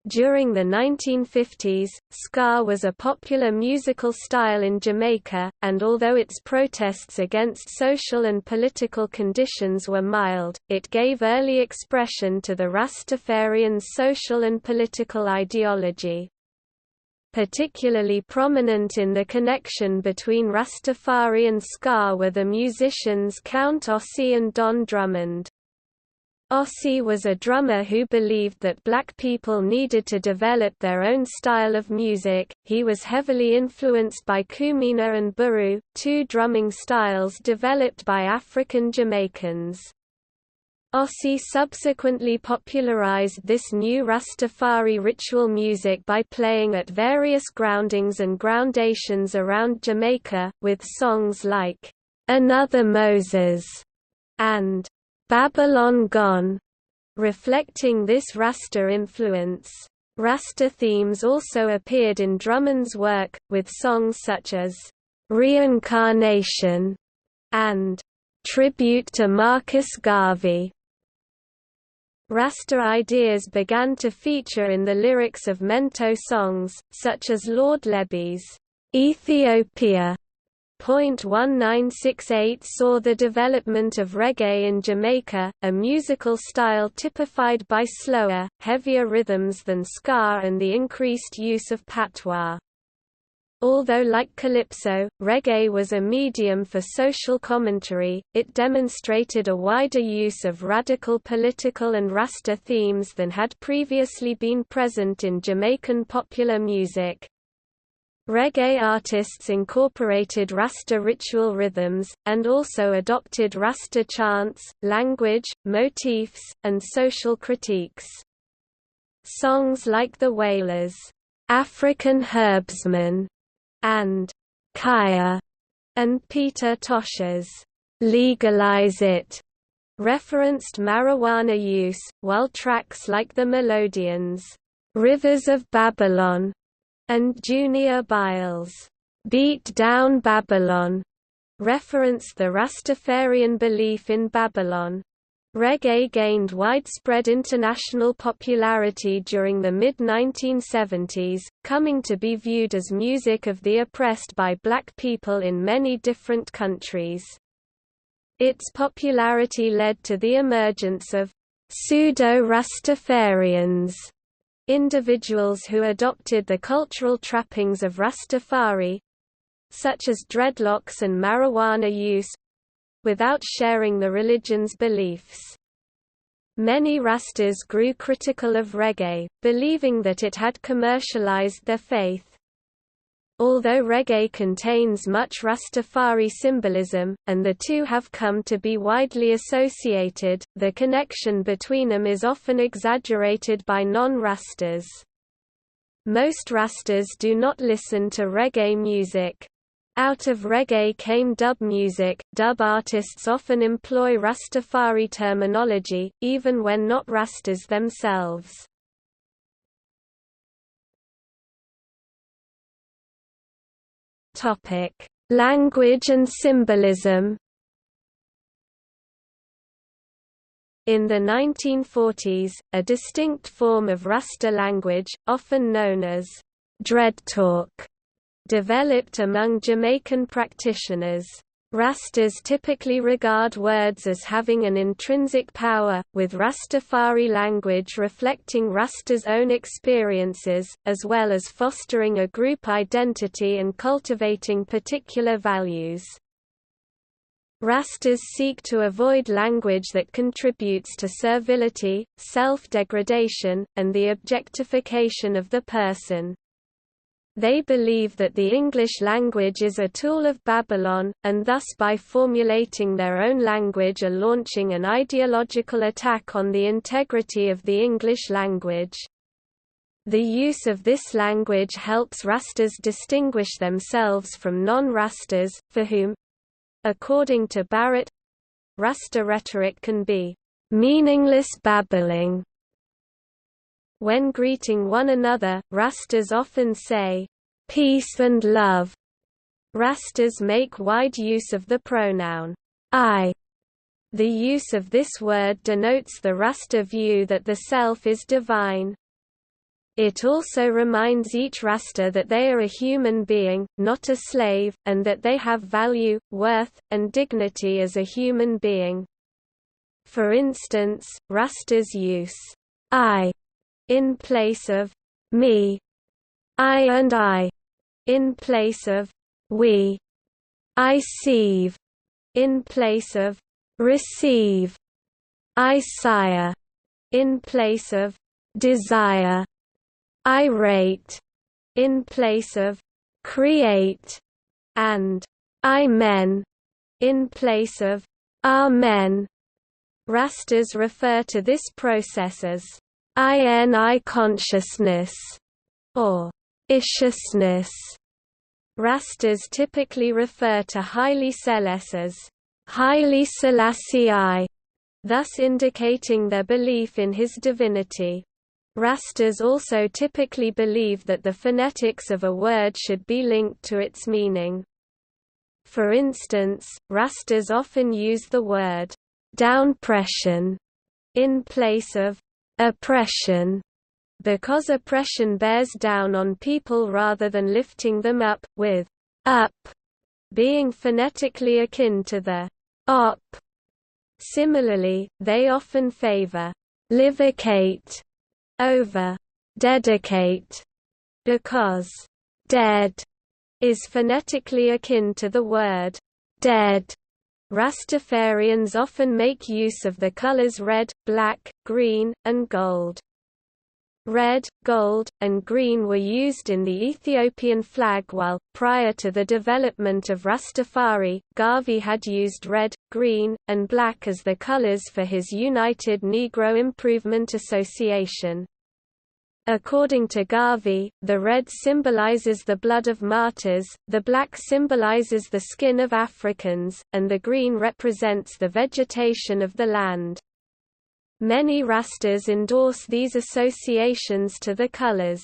Speaker 1: During the 1950s, ska was a popular musical style in Jamaica, and although its protests against social and political conditions were mild, it gave early expression to the Rastafarians' social and political ideology. Particularly prominent in the connection between Rastafari and ska were the musicians Count Ossie and Don Drummond. Ossie was a drummer who believed that black people needed to develop their own style of music. He was heavily influenced by Kumina and Buru, two drumming styles developed by African Jamaicans. Ossie subsequently popularized this new Rastafari ritual music by playing at various groundings and groundations around Jamaica, with songs like, "Another Moses" and "Babylon Gone", reflecting this Rasta influence. Rasta themes also appeared in Drummond's work, with songs such as "Reincarnation" and "Tribute to Marcus Garvey". Rasta ideas began to feature in the lyrics of Mento songs, such as Lord Leby's "Ethiopia". 1968 saw the development of reggae in Jamaica, a musical style typified by slower, heavier rhythms than ska and the increased use of patois. Although like calypso, reggae was a medium for social commentary, it demonstrated a wider use of radical political and Rasta themes than had previously been present in Jamaican popular music. Reggae artists incorporated Rasta ritual rhythms, and also adopted Rasta chants, language, motifs, and social critiques. Songs like The Wailers' "African Herbsman" and "Kaya" and Peter Tosh's "Legalize It" referenced marijuana use, while tracks like the Melodians' "Rivers of Babylon" and Junior Biles' "Beat Down Babylon" referenced the Rastafarian belief in Babylon. Reggae gained widespread international popularity during the mid-1970s, coming to be viewed as music of the oppressed by black people in many different countries. Its popularity led to the emergence of pseudo-Rastafarians, individuals who adopted the cultural trappings of Rastafari, such as dreadlocks and marijuana use, without sharing the religion's beliefs. Many Rastas grew critical of reggae, believing that it had commercialized their faith. Although reggae contains much Rastafari symbolism, and the two have come to be widely associated, the connection between them is often exaggerated by non-Rastas. Most Rastas do not listen to reggae music. Out of reggae came dub music. Dub artists often employ Rastafari terminology, even when not Rastas themselves. Topic: Language and symbolism. In the 1940s, a distinct form of Rasta language, often known as dread talk, developed among Jamaican practitioners. Rastas typically regard words as having an intrinsic power, with Rastafari language reflecting Rasta's own experiences, as well as fostering a group identity and cultivating particular values. Rastas seek to avoid language that contributes to servility, self-degradation, and the objectification of the person. They believe that the English language is a tool of Babylon, and thus by formulating their own language are launching an ideological attack on the integrity of the English language. The use of this language helps Rastas distinguish themselves from non-Rastas, for whom, according to Barrett, Rasta rhetoric can be meaningless babbling. When greeting one another, Rastas often say, "Peace and love." Rastas make wide use of the pronoun, I. The use of this word denotes the Rasta view that the self is divine. It also reminds each Rasta that they are a human being, not a slave, and that they have value, worth, and dignity as a human being. For instance, Rastas use I in place of me, I and I in place of we, I sieve in place of receive, I sire in place of desire, irate in place of create, and I men in place of amen. Rastas refer to this process as ini consciousness or isciousness. Rastas typically refer to Haile Selassie as Haile Selassie I, thus indicating their belief in his divinity. Rastas also typically believe that the phonetics of a word should be linked to its meaning. For instance, Rastas often use the word downpression in place of oppression, because oppression bears down on people rather than lifting them up, with up being phonetically akin to the op. Similarly, they often favor livicate over dedicate, because dead is phonetically akin to the word dead. Rastafarians often make use of the colors red, black, green, and gold. Red, gold, and green were used in the Ethiopian flag while, prior to the development of Rastafari, Garvey had used red, green, and black as the colors for his United Negro Improvement Association. According to Garvey, the red symbolizes the blood of martyrs, the black symbolizes the skin of Africans, and the green represents the vegetation of the land. Many Rastas endorse these associations to the colors.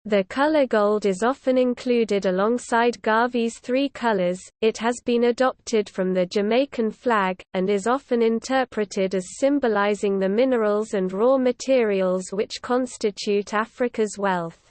Speaker 1: The color gold is often included alongside Garvey's three colors. It has been adopted from the Jamaican flag, and is often interpreted as symbolizing the minerals and raw materials which constitute Africa's wealth.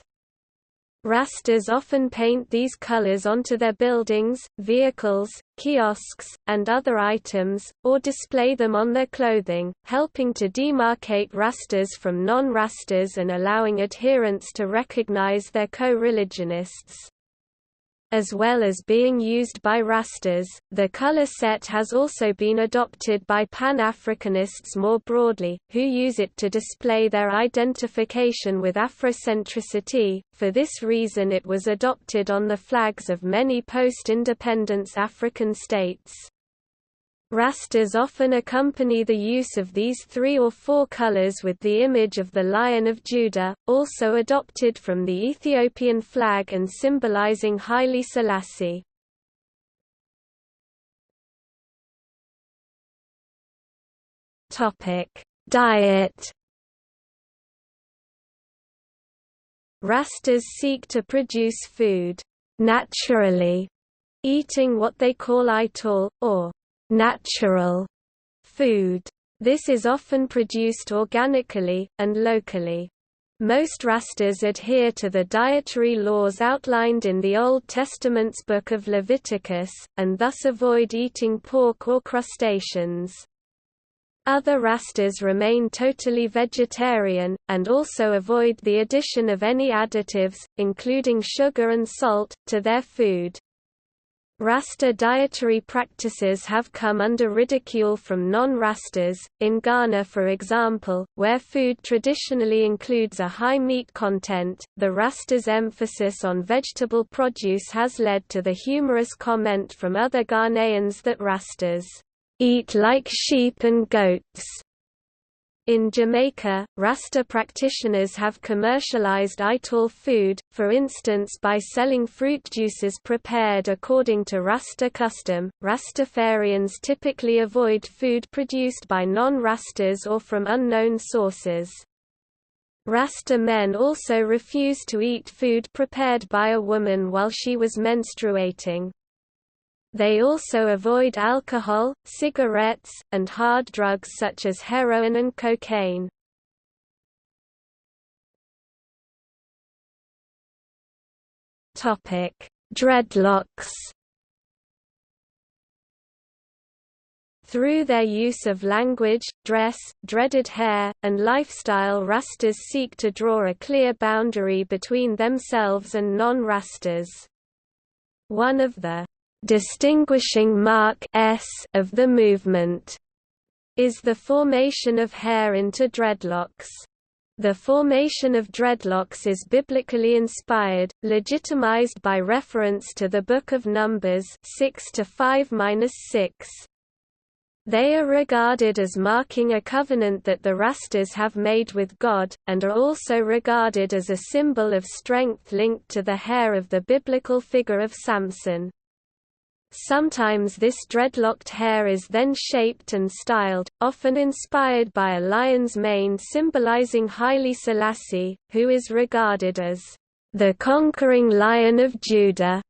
Speaker 1: Rastas often paint these colors onto their buildings, vehicles, kiosks, and other items, or display them on their clothing, helping to demarcate Rastas from non-Rastas and allowing adherents to recognize their co-religionists. As well as being used by Rastas, the color set has also been adopted by Pan-Africanists more broadly, who use it to display their identification with Afrocentricity. For this reason it was adopted on the flags of many post-independence African states. Rastas often accompany the use of these 3 or 4 colors with the image of the Lion of Judah, also adopted from the Ethiopian flag and symbolizing Haile Selassie. Diet. Rastas seek to produce food naturally, eating what they call ital, or natural food. This is often produced organically, and locally. Most Rastas adhere to the dietary laws outlined in the Old Testament's Book of Leviticus, and thus avoid eating pork or crustaceans. Other Rastas remain totally vegetarian, and also avoid the addition of any additives, including sugar and salt, to their food. Rasta dietary practices have come under ridicule from non-Rastas. In Ghana, for example, where food traditionally includes a high meat content, the Rastas' emphasis on vegetable produce has led to the humorous comment from other Ghanaians that Rastas eat like sheep and goats. In Jamaica, Rasta practitioners have commercialized ital food, for instance by selling fruit juices prepared according to Rasta custom. Rastafarians typically avoid food produced by non-Rastas or from unknown sources. Rasta men also refuse to eat food prepared by a woman while she was menstruating. They also avoid alcohol, cigarettes, and hard drugs such as heroin and cocaine. Dreadlocks. Through their use of language, dress, dreaded hair, and lifestyle, Rastas seek to draw a clear boundary between themselves and non-Rastas. One of the distinguishing marks of the movement is the formation of hair into dreadlocks. The formation of dreadlocks is biblically inspired, legitimized by reference to the Book of Numbers 6-5-6. They are regarded as marking a covenant that the Rastas have made with God, and are also regarded as a symbol of strength linked to the hair of the biblical figure of Samson. Sometimes this dreadlocked hair is then shaped and styled, often inspired by a lion's mane symbolizing Haile Selassie, who is regarded as the conquering Lion of Judah.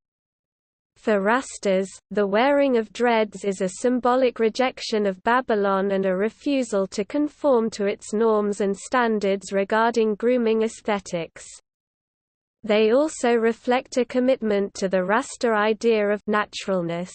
Speaker 1: For Rastas, the wearing of dreads is a symbolic rejection of Babylon and a refusal to conform to its norms and standards regarding grooming aesthetics. They also reflect a commitment to the Rasta idea of naturalness.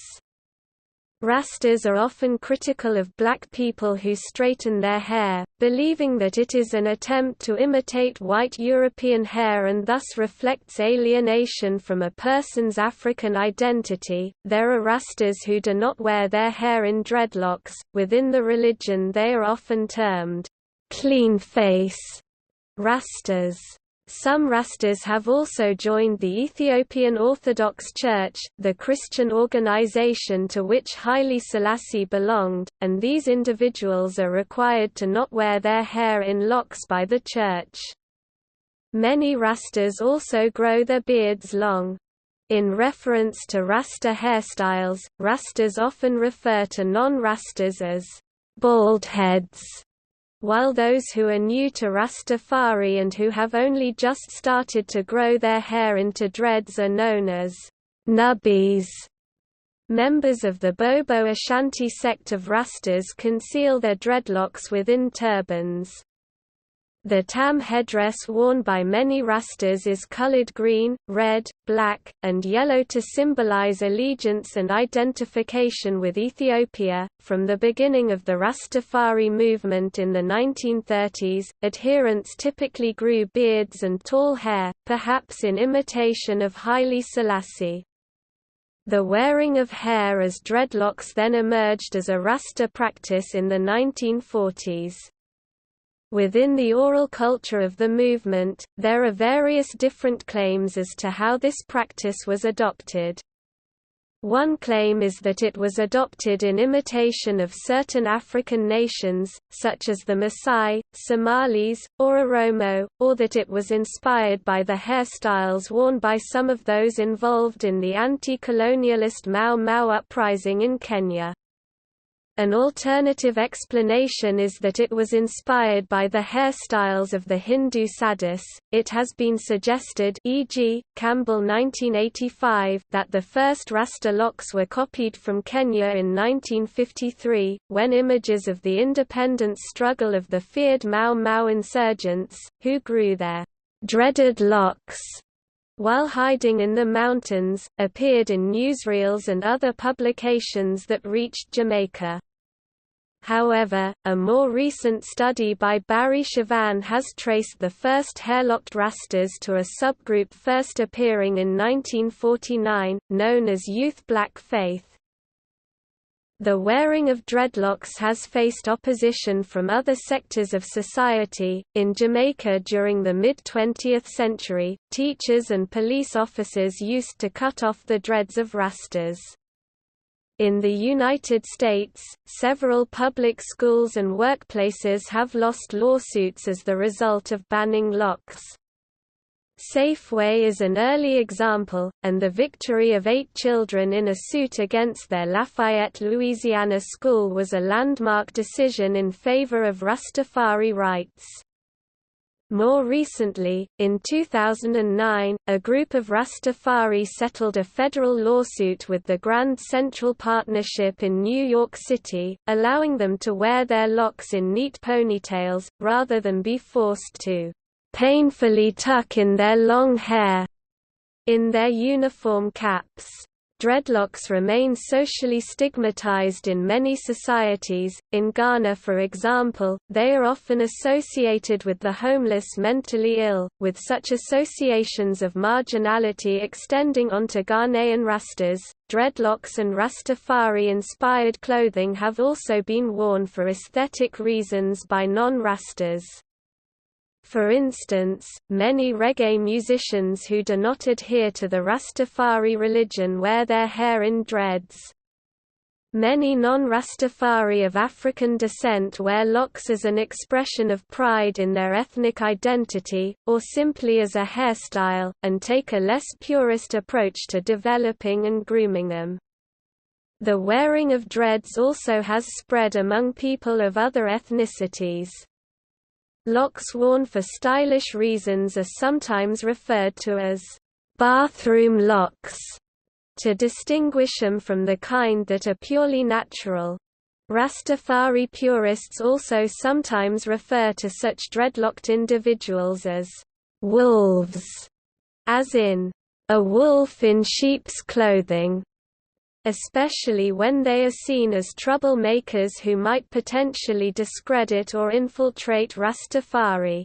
Speaker 1: Rastas are often critical of black people who straighten their hair, believing that it is an attempt to imitate white European hair and thus reflects alienation from a person's African identity. There are Rastas who do not wear their hair in dreadlocks. Within the religion, they are often termed clean face Rastas. Some Rastas have also joined the Ethiopian Orthodox Church, the Christian organization to which Haile Selassie belonged, and these individuals are required to not wear their hair in locks by the church. Many Rastas also grow their beards long. In reference to Rasta hairstyles, Rastas often refer to non-Rastas as bald heads, while those who are new to Rastafari and who have only just started to grow their hair into dreads are known as nubbies. Members of the Bobo Ashanti sect of Rastas conceal their dreadlocks within turbans. The tam headdress worn by many Rastas is colored green, red, black, and yellow to symbolize allegiance and identification with Ethiopia. From the beginning of the Rastafari movement in the 1930s, adherents typically grew beards and tall hair, perhaps in imitation of Haile Selassie. The wearing of hair as dreadlocks then emerged as a Rasta practice in the 1940s. Within the oral culture of the movement, there are various different claims as to how this practice was adopted. One claim is that it was adopted in imitation of certain African nations, such as the Maasai, Somalis, or Oromo, or that it was inspired by the hairstyles worn by some of those involved in the anti-colonialist Mau Mau uprising in Kenya. An alternative explanation is that it was inspired by the hairstyles of the Hindu sadhus. It has been suggested, e.g., Campbell 1985, that the first Rasta locks were copied from Kenya in 1953, when images of the independence struggle of the feared Mau Mau insurgents, who grew their dreaded locks while hiding in the mountains, appeared in newsreels and other publications that reached Jamaica. However, a more recent study by Barry Chavan has traced the first hairlocked Rastas to a subgroup first appearing in 1949, known as Youth Black Faith. The wearing of dreadlocks has faced opposition from other sectors of society. In Jamaica during the mid-20th century, teachers and police officers used to cut off the dreads of Rastas. In the United States, several public schools and workplaces have lost lawsuits as the result of banning locks. Safeway is an early example, and the victory of 8 children in a suit against their Lafayette, Louisiana school was a landmark decision in favor of Rastafari rights. More recently, in 2009, a group of Rastafari settled a federal lawsuit with the Grand Central Partnership in New York City, allowing them to wear their locks in neat ponytails, rather than be forced to painfully tuck in their long hair in their uniform caps. Dreadlocks remain socially stigmatized in many societies. In Ghana, for example, they are often associated with the homeless, mentally ill, with such associations of marginality extending onto Ghanaian Rastas. Dreadlocks and Rastafari-inspired clothing have also been worn for aesthetic reasons by non-Rastas. For instance, many reggae musicians who do not adhere to the Rastafari religion wear their hair in dreads. Many non-Rastafari of African descent wear locks as an expression of pride in their ethnic identity, or simply as a hairstyle, and take a less purist approach to developing and grooming them. The wearing of dreads also has spread among people of other ethnicities. Locks worn for stylish reasons are sometimes referred to as bathroom locks, to distinguish them from the kind that are purely natural. Rastafari purists also sometimes refer to such dreadlocked individuals as wolves, as in, a wolf in sheep's clothing, especially when they are seen as troublemakers who might potentially discredit or infiltrate Rastafari.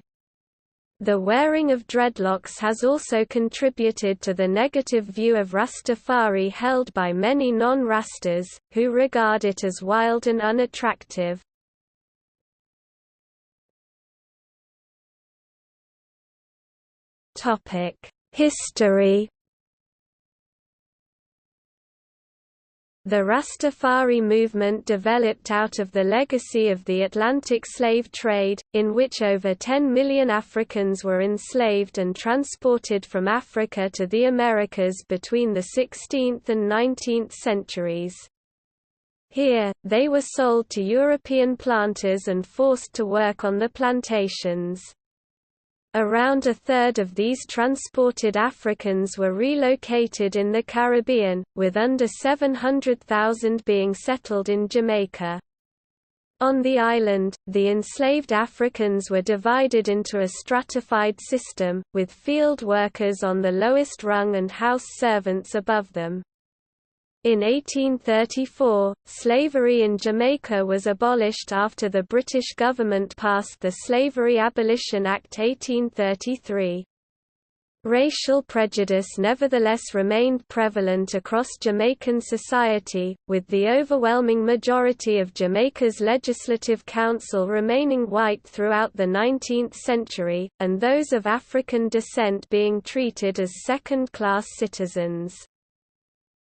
Speaker 1: The wearing of dreadlocks has also contributed to the negative view of Rastafari held by many non-Rastas, who regard it as wild and unattractive. History. The Rastafari movement developed out of the legacy of the Atlantic slave trade, in which over 10 million Africans were enslaved and transported from Africa to the Americas between the 16th and 19th centuries. Here, they were sold to European planters and forced to work on the plantations. Around a third of these transported Africans were relocated in the Caribbean, with under 700,000 being settled in Jamaica. On the island, the enslaved Africans were divided into a stratified system, with field workers on the lowest rung and house servants above them. In 1834, slavery in Jamaica was abolished after the British government passed the Slavery Abolition Act 1833. Racial prejudice nevertheless remained prevalent across Jamaican society, with the overwhelming majority of Jamaica's Legislative Council remaining white throughout the 19th century, and those of African descent being treated as second-class citizens.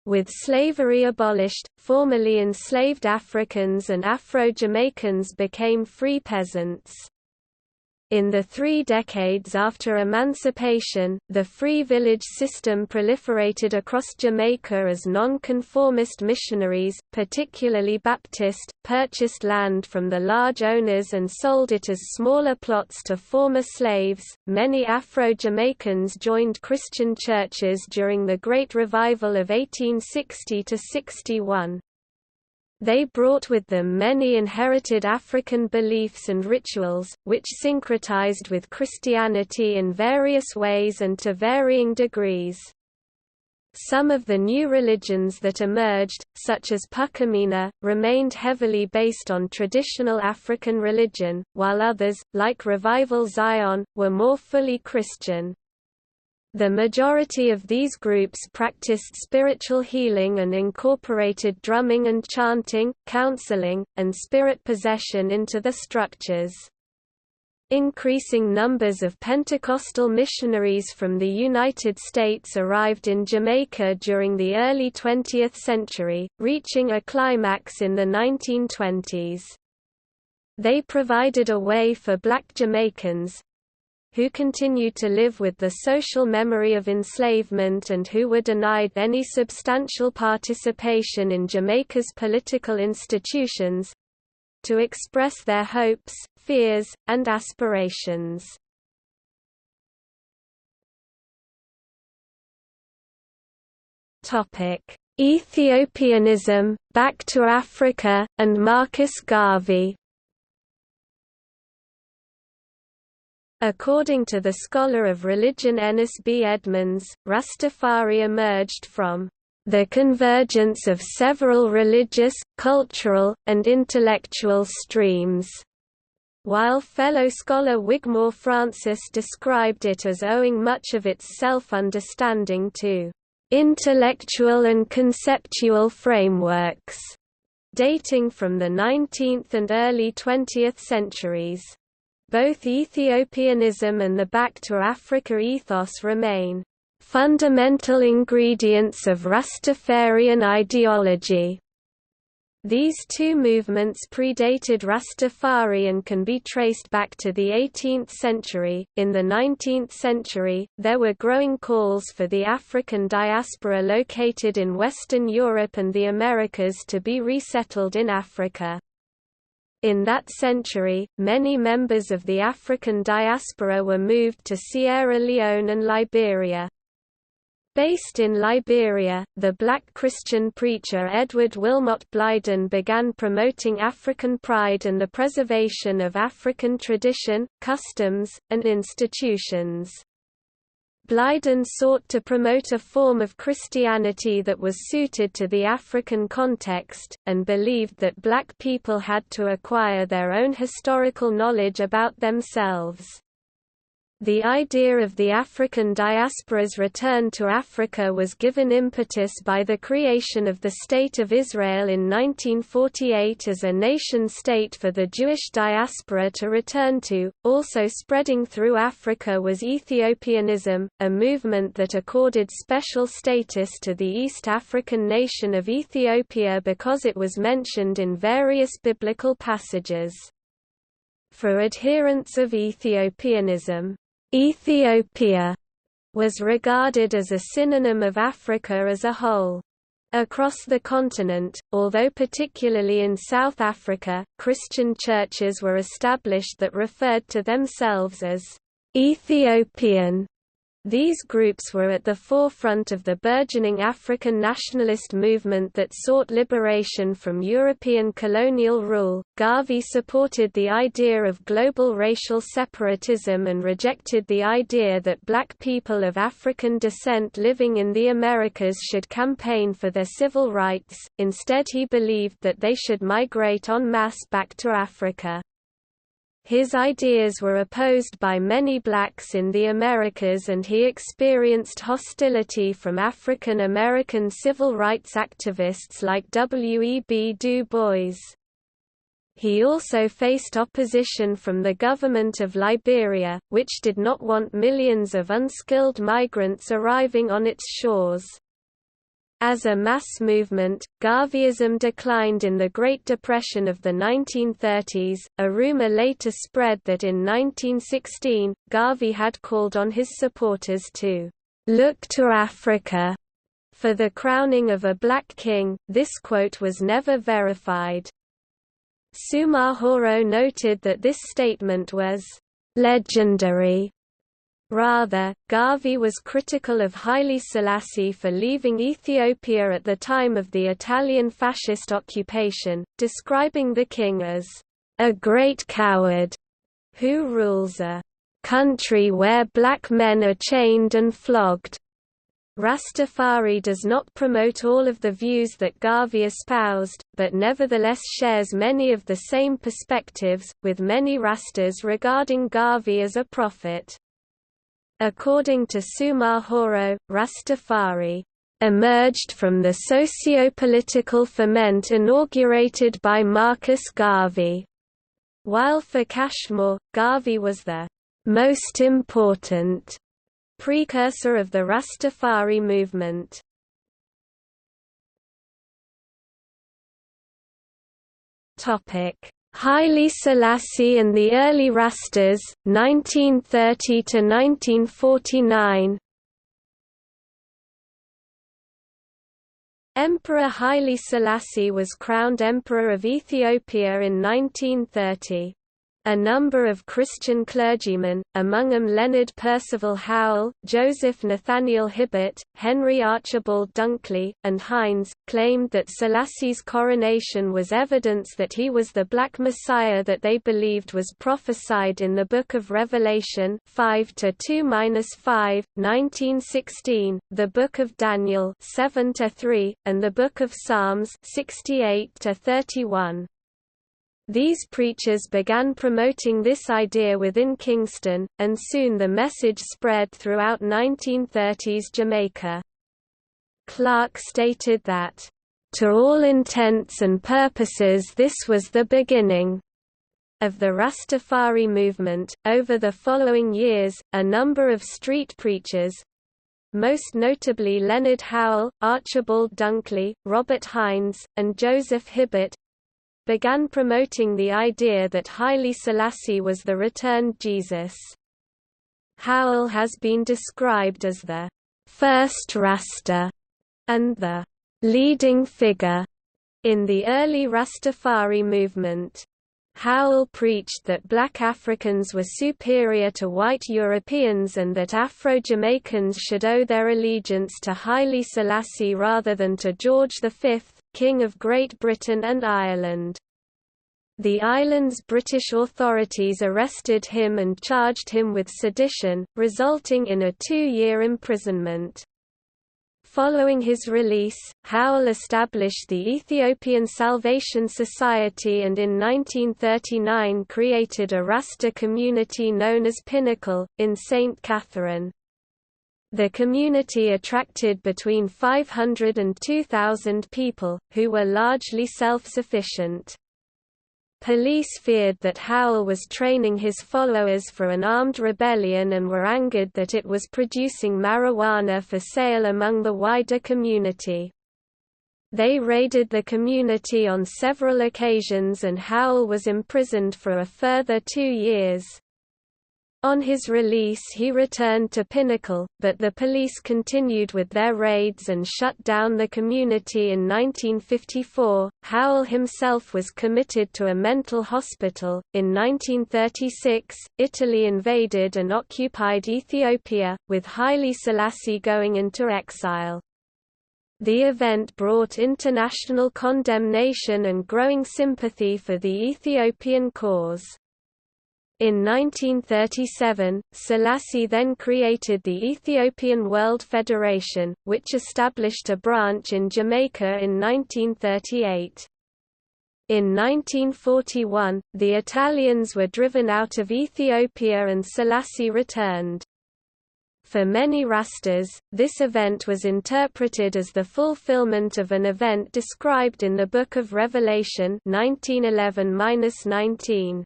Speaker 1: With slavery abolished, formerly enslaved Africans and Afro-Jamaicans became free peasants. In the 3 decades after emancipation, the free village system proliferated across Jamaica as non-conformist missionaries, particularly Baptist, purchased land from the large owners and sold it as smaller plots to former slaves. Many Afro-Jamaicans joined Christian churches during the Great Revival of 1860 to 61. They brought with them many inherited African beliefs and rituals, which syncretized with Christianity in various ways and to varying degrees. Some of the new religions that emerged, such as Pukamina, remained heavily based on traditional African religion, while others, like Revival Zion, were more fully Christian. The majority of these groups practiced spiritual healing and incorporated drumming and chanting, counseling, and spirit possession into the structures. Increasing numbers of Pentecostal missionaries from the United States arrived in Jamaica during the early 20th century, reaching a climax in the 1920s. They provided a way for Black Jamaicans, who continued to live with the social memory of enslavement and who were denied any substantial participation in Jamaica's political institutions, to express their hopes, fears, and aspirations. Ethiopianism, Back to Africa, and Marcus Garvey. According to the scholar of religion Ennis B. Edmonds, Rastafari emerged from the convergence of several religious, cultural, and intellectual streams, while fellow scholar Wigmore Francis described it as owing much of its self-understanding to intellectual and conceptual frameworks dating from the 19th and early 20th centuries. Both Ethiopianism and the Back to Africa ethos remain fundamental ingredients of Rastafarian ideology. These two movements predated Rastafari and can be traced back to the 18th century. In the 19th century, there were growing calls for the African diaspora located in Western Europe and the Americas to be resettled in Africa. In that century, many members of the African diaspora were moved to Sierra Leone and Liberia. Based in Liberia, the black Christian preacher Edward Wilmot Blyden began promoting African pride and the preservation of African tradition, customs, and institutions. Blyden sought to promote a form of Christianity that was suited to the African context, and believed that black people had to acquire their own historical knowledge about themselves. The idea of the African diaspora's return to Africa was given impetus by the creation of the State of Israel in 1948 as a nation-state for the Jewish diaspora to return to. Also spreading through Africa was Ethiopianism, a movement that accorded special status to the East African nation of Ethiopia because it was mentioned in various biblical passages. For adherents of Ethiopianism, Ethiopia was regarded as a synonym of Africa as a whole. Across the continent, although particularly in South Africa, Christian churches were established that referred to themselves as Ethiopian. These groups were at the forefront of the burgeoning African nationalist movement that sought liberation from European colonial rule. Garvey supported the idea of global racial separatism and rejected the idea that black people of African descent living in the Americas should campaign for their civil rights. Instead, he believed that they should migrate en masse back to Africa. His ideas were opposed by many blacks in the Americas and he experienced hostility from African American civil rights activists like W.E.B. Du Bois. He also faced opposition from the government of Liberia, which did not want millions of unskilled migrants arriving on its shores. As a mass movement, Garveyism declined in the Great Depression of the 1930s. A rumor later spread that in 1916, Garvey had called on his supporters to look to Africa for the crowning of a black king. This quote was never verified. Sumahoro noted that this statement was legendary. Rather, Garvey was critical of Haile Selassie for leaving Ethiopia at the time of the Italian fascist occupation, describing the king as a great coward who rules a country where black men are chained and flogged. Rastafari does not promote all of the views that Garvey espoused, but nevertheless shares many of the same perspectives, with many Rastas regarding Garvey as a prophet. According to Sumahoro, Rastafari emerged from the socio-political ferment inaugurated by Marcus Garvey, while for Cashmore, Garvey was the most important precursor of the Rastafari movement. Haile Selassie and the early Rastas, 1930 to 1949. Emperor Haile Selassie was crowned Emperor of Ethiopia in 1930. A number of Christian clergymen, among them Leonard Percival Howell, Joseph Nathaniel Hibbert, Henry Archibald Dunkley, and Hines, claimed that Selassie's coronation was evidence that he was the Black Messiah that they believed was prophesied in the Book of Revelation 5-2-5, 1916, the Book of Daniel 7-3, and the Book of Psalms 68-31. These preachers began promoting this idea within Kingston, and soon the message spread throughout 1930s Jamaica. Clark stated that, "To all intents and purposes this was the beginning" of the Rastafari movement. Over the following years, a number of street preachers, most notably Leonard Howell, Archibald Dunkley, Robert Hines, and Joseph Hibbert, began promoting the idea that Haile Selassie was the returned Jesus. Howell has been described as the first Rasta and the leading figure in the early Rastafari movement. Howell preached that black Africans were superior to white Europeans and that Afro-Jamaicans should owe their allegiance to Haile Selassie rather than to George V, King of Great Britain and Ireland. The island's British authorities arrested him and charged him with sedition, resulting in a 2-year imprisonment. Following his release, Howell established the Ethiopian Salvation Society and in 1939 created a Rasta community known as Pinnacle, in St. Catherine. The community attracted between 500 and 2,000 people, who were largely self-sufficient. Police feared that Howell was training his followers for an armed rebellion and were angered that it was producing marijuana for sale among the wider community. They raided the community on several occasions and Howell was imprisoned for a further 2 years. On his release he returned to Pinnacle, but the police continued with their raids and shut down the community in 1954. Howell himself was committed to a mental hospital. In 1936, Italy invaded and occupied Ethiopia, with Haile Selassie going into exile. The event brought international condemnation and growing sympathy for the Ethiopian cause. In 1937, Selassie then created the Ethiopian World Federation, which established a branch in Jamaica in 1938. In 1941, the Italians were driven out of Ethiopia and Selassie returned. For many Rastas, this event was interpreted as the fulfillment of an event described in the Book of Revelation 19:11–19.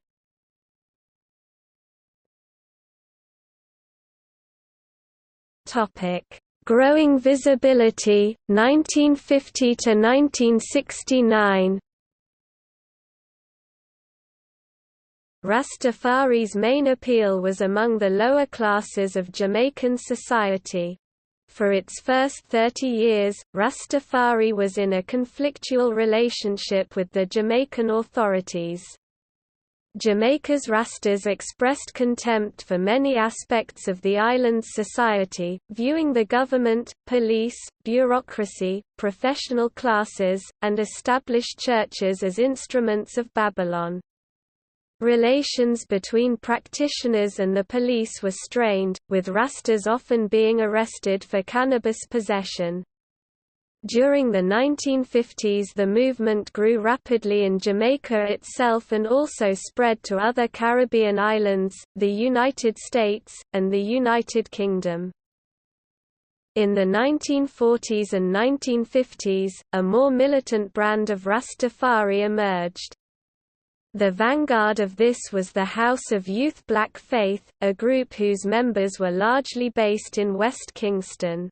Speaker 1: Growing visibility, 1950 to 1969. Rastafari's main appeal was among the lower classes of Jamaican society. For its first 30 years, Rastafari was in a conflictual relationship with the Jamaican authorities. Jamaica's Rastas expressed contempt for many aspects of the island's society, viewing the government, police, bureaucracy, professional classes, and established churches as instruments of Babylon. Relations between practitioners and the police were strained, with Rastas often being arrested for cannabis possession. During the 1950s the movement grew rapidly in Jamaica itself and also spread to other Caribbean islands, the United States, and the United Kingdom. In the 1940s and 1950s, a more militant brand of Rastafari emerged. The vanguard of this was the House of Youth Black Faith, a group whose members were largely based in West Kingston.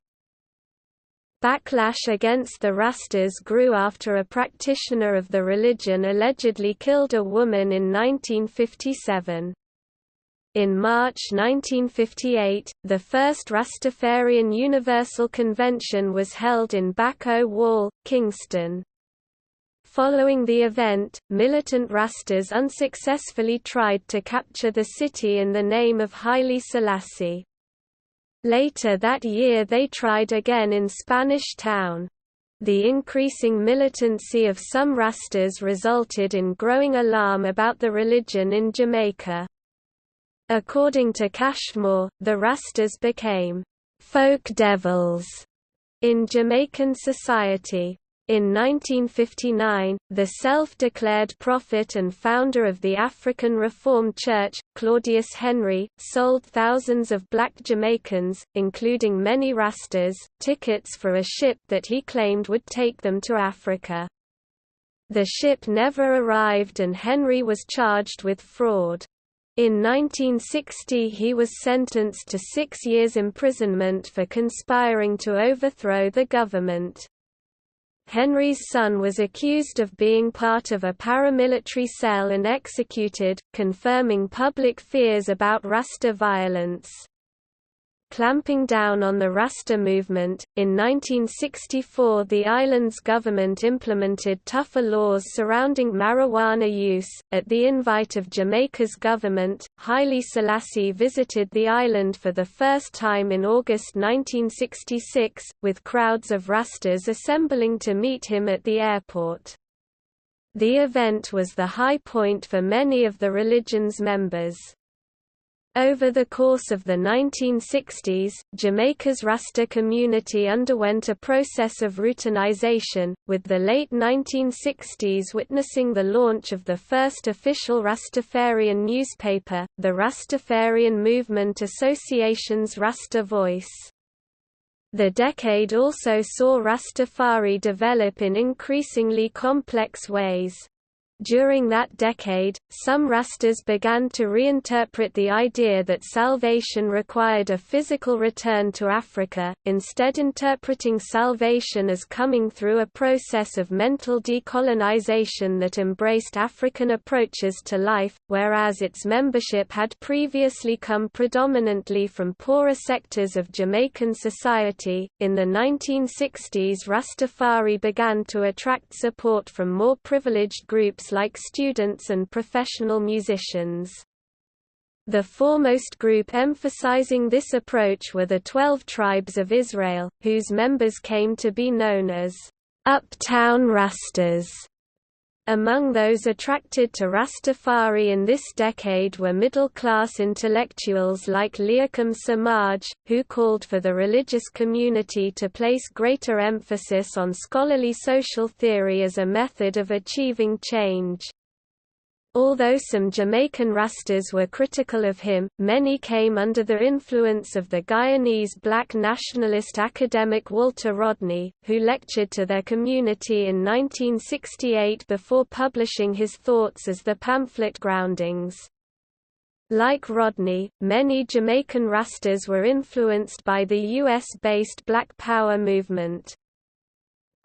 Speaker 1: Backlash against the Rastas grew after a practitioner of the religion allegedly killed a woman in 1957. In March 1958, the first Rastafarian Universal Convention was held in Back O' Wall, Kingston. Following the event, militant Rastas unsuccessfully tried to capture the city in the name of Haile Selassie. Later that year they tried again in Spanish Town. The increasing militancy of some Rastas resulted in growing alarm about the religion in Jamaica. According to Cashmore, the Rastas became folk devils in Jamaican society. In 1959, the self-declared prophet and founder of the African Reformed Church, Claudius Henry, sold thousands of black Jamaicans, including many Rastas, tickets for a ship that he claimed would take them to Africa. The ship never arrived and Henry was charged with fraud. In 1960 he was sentenced to 6 years imprisonment for conspiring to overthrow the government. Henry's son was accused of being part of a paramilitary cell and executed, confirming public fears about Rasta violence. Clamping down on the Rasta movement, in 1964 the island's government implemented tougher laws surrounding marijuana use. At the invite of Jamaica's government, Haile Selassie visited the island for the first time in August 1966, with crowds of Rastas assembling to meet him at the airport. The event was the high point for many of the religion's members. Over the course of the 1960s, Jamaica's Rasta community underwent a process of routinization, with the late 1960s witnessing the launch of the first official Rastafarian newspaper, the Rastafarian Movement Association's Rasta Voice. The decade also saw Rastafari develop in increasingly complex ways. During that decade, some Rastas began to reinterpret the idea that salvation required a physical return to Africa, instead interpreting salvation as coming through a process of mental decolonization that embraced African approaches to life, whereas its membership had previously come predominantly from poorer sectors of Jamaican society. In the 1960s, Rastafari began to attract support from more privileged groups like students and professional musicians. The foremost group emphasizing this approach were the 12 Tribes of Israel, whose members came to be known as Uptown Rastas. Among those attracted to Rastafari in this decade were middle-class intellectuals like Liaquem Samaj, who called for the religious community to place greater emphasis on scholarly social theory as a method of achieving change. Although some Jamaican Rastas were critical of him, many came under the influence of the Guyanese black nationalist academic Walter Rodney, who lectured to their community in 1968 before publishing his thoughts as the pamphlet Groundings. Like Rodney, many Jamaican Rastas were influenced by the US-based Black Power movement.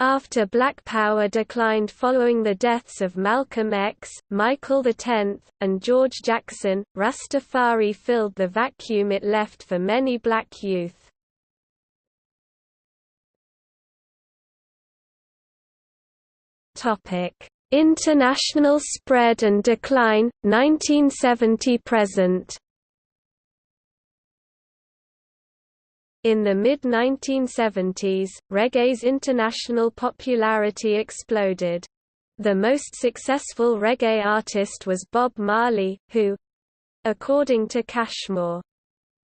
Speaker 1: After Black Power declined following the deaths of Malcolm X, Michael X, and George Jackson, Rastafari filled the vacuum it left for many black youth. International spread and decline, 1970–present. In the mid-1970s, reggae's international popularity exploded. The most successful reggae artist was Bob Marley, who—according to Cashmore,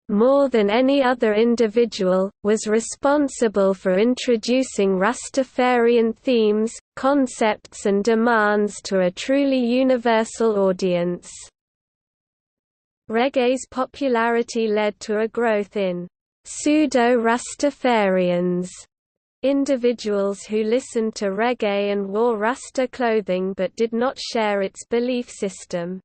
Speaker 1: more than any other individual, was responsible for introducing Rastafarian themes, concepts and demands to a truly universal audience. Reggae's popularity led to a growth in pseudo-Rastafarians, individuals who listened to reggae and wore Rasta clothing but did not share its belief system.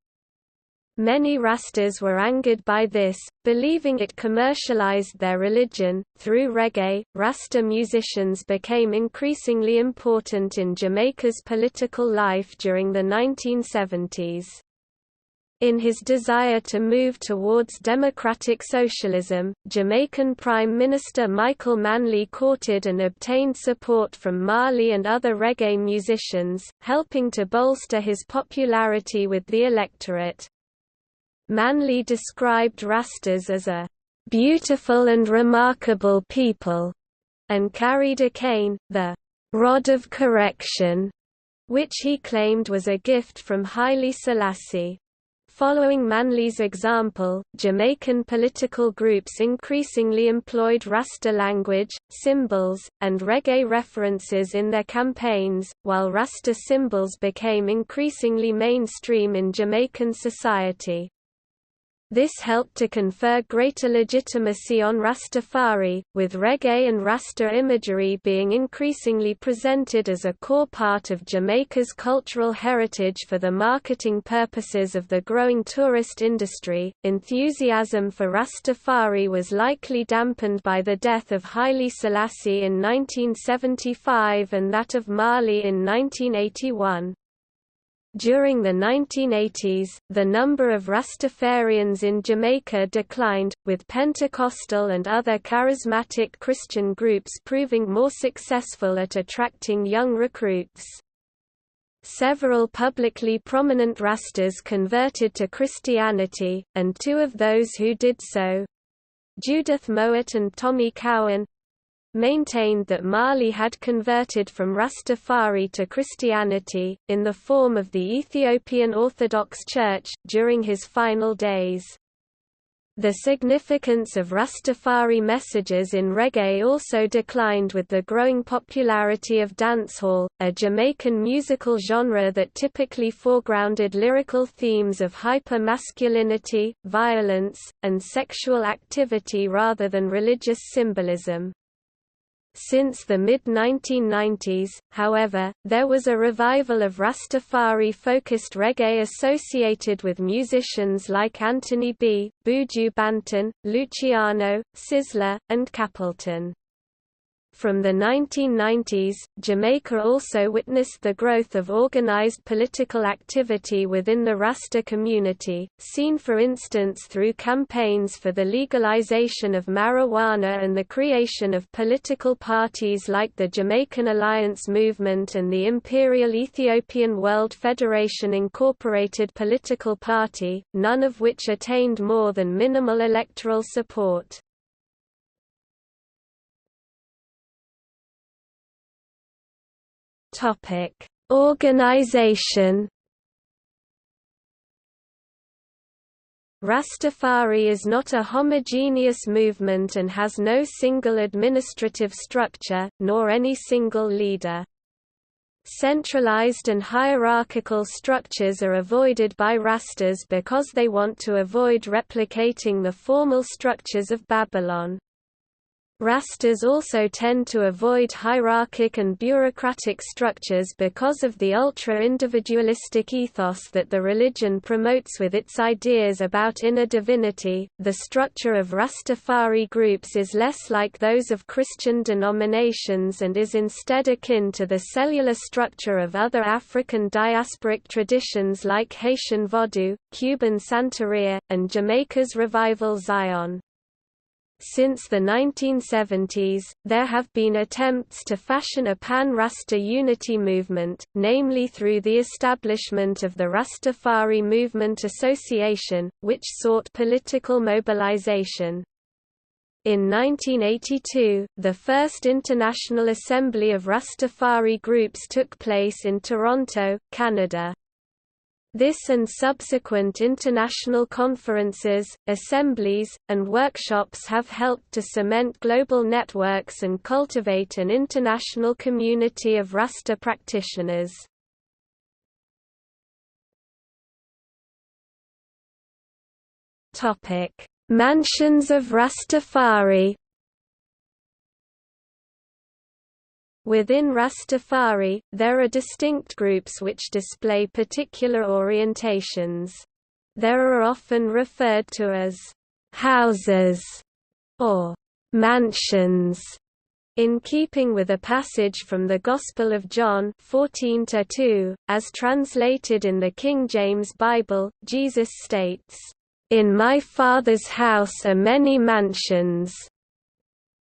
Speaker 1: Many Rastas were angered by this, believing it commercialized their religion. Through reggae, Rasta musicians became increasingly important in Jamaica's political life during the 1970s. In his desire to move towards democratic socialism, Jamaican Prime Minister Michael Manley courted and obtained support from Marley and other reggae musicians, helping to bolster his popularity with the electorate. Manley described Rastas as a "beautiful and remarkable people," and carried a cane, the "rod of correction," which he claimed was a gift from Haile Selassie. Following Manley's example, Jamaican political groups increasingly employed Rasta language, symbols, and reggae references in their campaigns, while Rasta symbols became increasingly mainstream in Jamaican society. This helped to confer greater legitimacy on Rastafari, with reggae and Rasta imagery being increasingly presented as a core part of Jamaica's cultural heritage for the marketing purposes of the growing tourist industry. Enthusiasm for Rastafari was likely dampened by the death of Haile Selassie in 1975 and that of Marley in 1981. During the 1980s, the number of Rastafarians in Jamaica declined, with Pentecostal and other charismatic Christian groups proving more successful at attracting young recruits. Several publicly prominent Rastas converted to Christianity, and two of those who did so, Judith Mowat and Tommy Cowan, maintained that Marley had converted from Rastafari to Christianity, in the form of the Ethiopian Orthodox Church, during his final days. The significance of Rastafari messages in reggae also declined with the growing popularity of dancehall, a Jamaican musical genre that typically foregrounded lyrical themes of hyper-masculinity, violence, and sexual activity rather than religious symbolism. Since the mid-1990s, however, there was a revival of Rastafari-focused reggae associated with musicians like Anthony B., Buju Banton, Luciano, Sizzla, and Capleton. From the 1990s, Jamaica also witnessed the growth of organized political activity within the Rasta community, seen for instance through campaigns for the legalization of marijuana and the creation of political parties like the Jamaican Alliance Movement and the Imperial Ethiopian World Federation Incorporated political party, none of which attained more than minimal electoral support. Organization. Rastafari is not a homogeneous movement and has no single administrative structure, nor any single leader. Centralized and hierarchical structures are avoided by Rastas because they want to avoid replicating the formal structures of Babylon. Rastas also tend to avoid hierarchic and bureaucratic structures because of the ultra-individualistic ethos that the religion promotes with its ideas about inner divinity. The structure of Rastafari groups is less like those of Christian denominations and is instead akin to the cellular structure of other African diasporic traditions like Haitian Vodou, Cuban Santeria, and Jamaica's Revival Zion. Since the 1970s, there have been attempts to fashion a pan-Rasta unity movement, namely through the establishment of the Rastafari Movement Association, which sought political mobilization. In 1982, the first International Assembly of Rastafari Groups took place in Toronto, Canada. This and subsequent international conferences, assemblies, and workshops have helped to cement global networks and cultivate an international community of Rasta practitioners. Mansions of Rastafari. Within Rastafari, there are distinct groups which display particular orientations. There are often referred to as houses or mansions In keeping with a passage from the Gospel of John 14:2, as translated in the King James Bible, Jesus states, "In my Father's house are many mansions."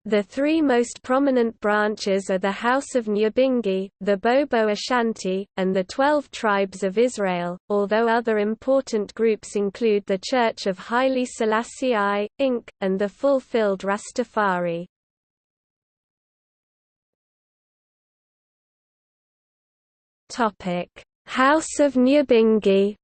Speaker 1: The three most prominent branches are the House of Nyabingi, the Bobo Ashanti, and the 12 Tribes of Israel, although other important groups include the Church of Haile Selassie I, Inc., and the Fulfilled Rastafari. House of Nyabingi.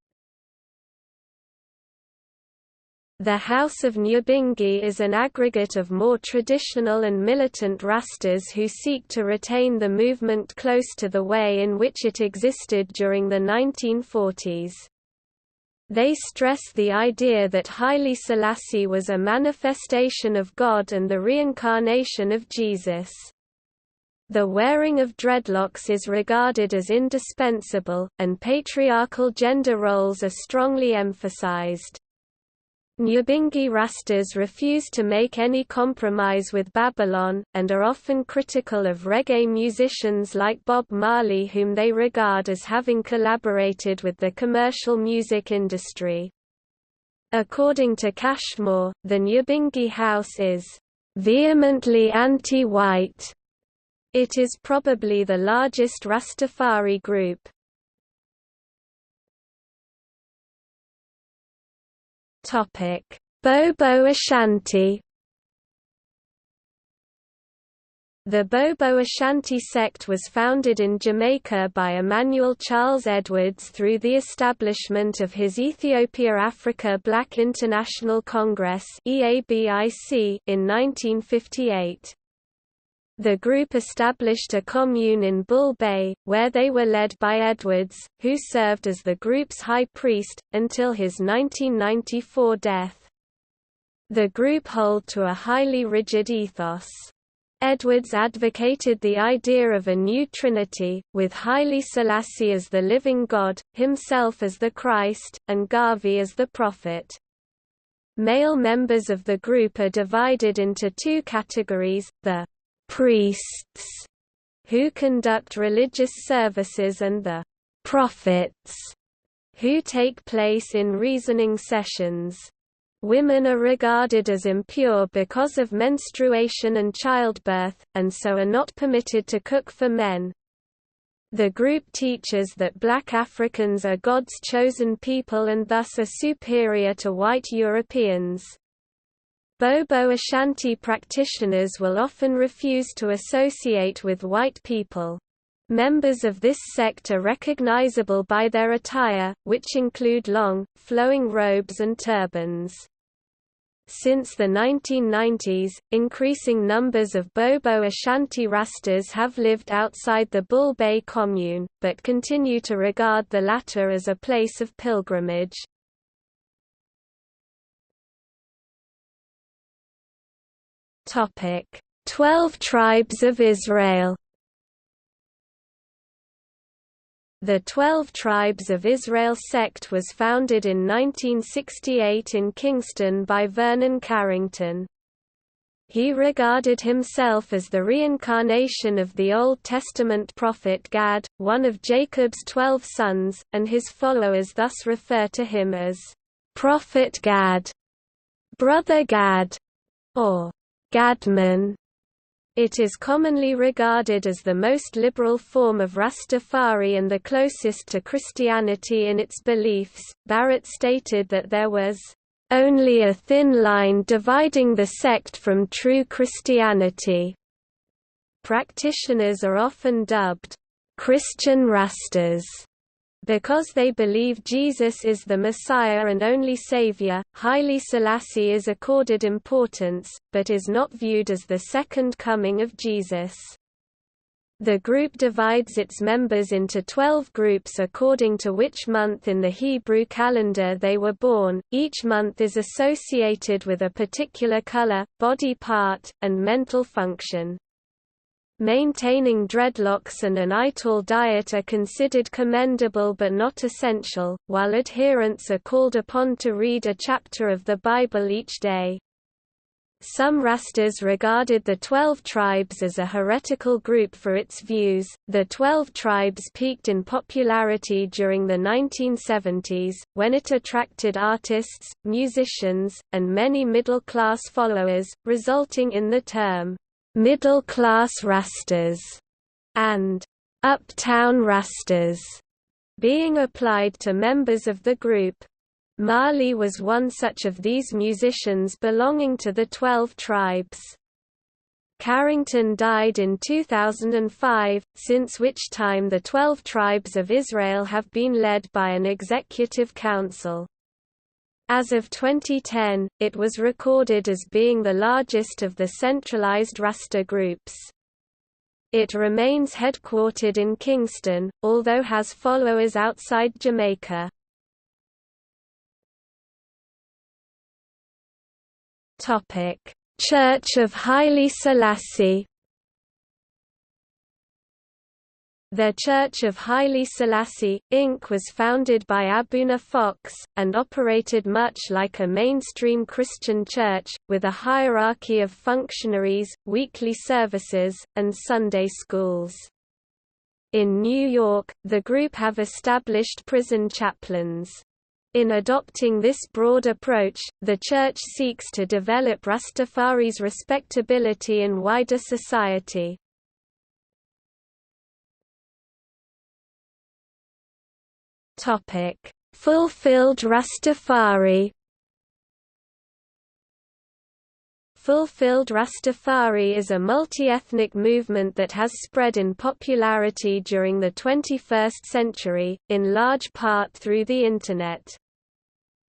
Speaker 1: The House of Nyabingi is an aggregate of more traditional and militant Rastas who seek to retain the movement close to the way in which it existed during the 1940s. They stress the idea that Haile Selassie was a manifestation of God and the reincarnation of Jesus. The wearing of dreadlocks is regarded as indispensable, and patriarchal gender roles are strongly emphasized. Nyabingi Rastas refuse to make any compromise with Babylon, and are often critical of reggae musicians like Bob Marley, whom they regard as having collaborated with the commercial music industry. According to Cashmore, the Nyabingi House is vehemently anti-white. It is probably the largest Rastafari group. Bobo Ashanti. The Bobo Ashanti sect was founded in Jamaica by Emmanuel Charles Edwards through the establishment of his Ethiopia-Africa Black International Congress in 1958. The group established a commune in Bull Bay, where they were led by Edwards, who served as the group's high priest, until his 1994 death. The group held to a highly rigid ethos. Edwards advocated the idea of a new trinity, with Haile Selassie as the living God, himself as the Christ, and Garvey as the prophet. Male members of the group are divided into two categories, the priests, who conduct religious services, and the prophets, who take place in reasoning sessions. Women are regarded as impure because of menstruation and childbirth, and so are not permitted to cook for men. The group teaches that black Africans are God's chosen people and thus are superior to white Europeans. Bobo Ashanti practitioners will often refuse to associate with white people. Members of this sect are recognizable by their attire, which include long, flowing robes and turbans. Since the 1990s, increasing numbers of Bobo Ashanti Rastas have lived outside the Bull Bay commune, but continue to regard the latter as a place of pilgrimage. Topic: 12 Tribes of Israel. The 12 Tribes of Israel sect was founded in 1968 in Kingston by Vernon Carrington. He regarded himself as the reincarnation of the Old Testament prophet Gad, one of Jacob's 12 sons, and his followers thus refer to him as Prophet Gad, Brother Gad, or Gadman. It is commonly regarded as the most liberal form of Rastafari and the closest to Christianity in its beliefs. Barrett stated that there was only a thin line dividing the sect from true Christianity. Practitioners are often dubbed Christian Rastas because they believe Jesus is the Messiah and only Savior. Haile Selassie is accorded importance, but is not viewed as the second coming of Jesus. The group divides its members into 12 groups according to which month in the Hebrew calendar they were born. Each month is associated with a particular color, body part, and mental function. Maintaining dreadlocks and an ital diet are considered commendable but not essential, while adherents are called upon to read a chapter of the Bible each day. Some Rastas regarded the 12 Tribes as a heretical group for its views. The 12 Tribes peaked in popularity during the 1970s, when it attracted artists, musicians, and many middle-class followers, resulting in the term, middle-class Rastas, and uptown Rastas, being applied to members of the group. Marley was one such of these musicians belonging to the 12 Tribes. Carrington died in 2005, since which time the 12 Tribes of Israel have been led by an executive council. As of 2010, it was recorded as being the largest of the centralized Rasta groups. It remains headquartered in Kingston, although has followers outside Jamaica. Church of Haile Selassie. The Church of Haile Selassie, Inc. was founded by Abuna Fox, and operated much like a mainstream Christian church, with a hierarchy of functionaries, weekly services, and Sunday schools. In New York, the group have established prison chaplains. In adopting this broad approach, the Church seeks to develop Rastafari's respectability in wider society. Fulfilled Rastafari. Fulfilled Rastafari is a multi-ethnic movement that has spread in popularity during the 21st century, in large part through the Internet.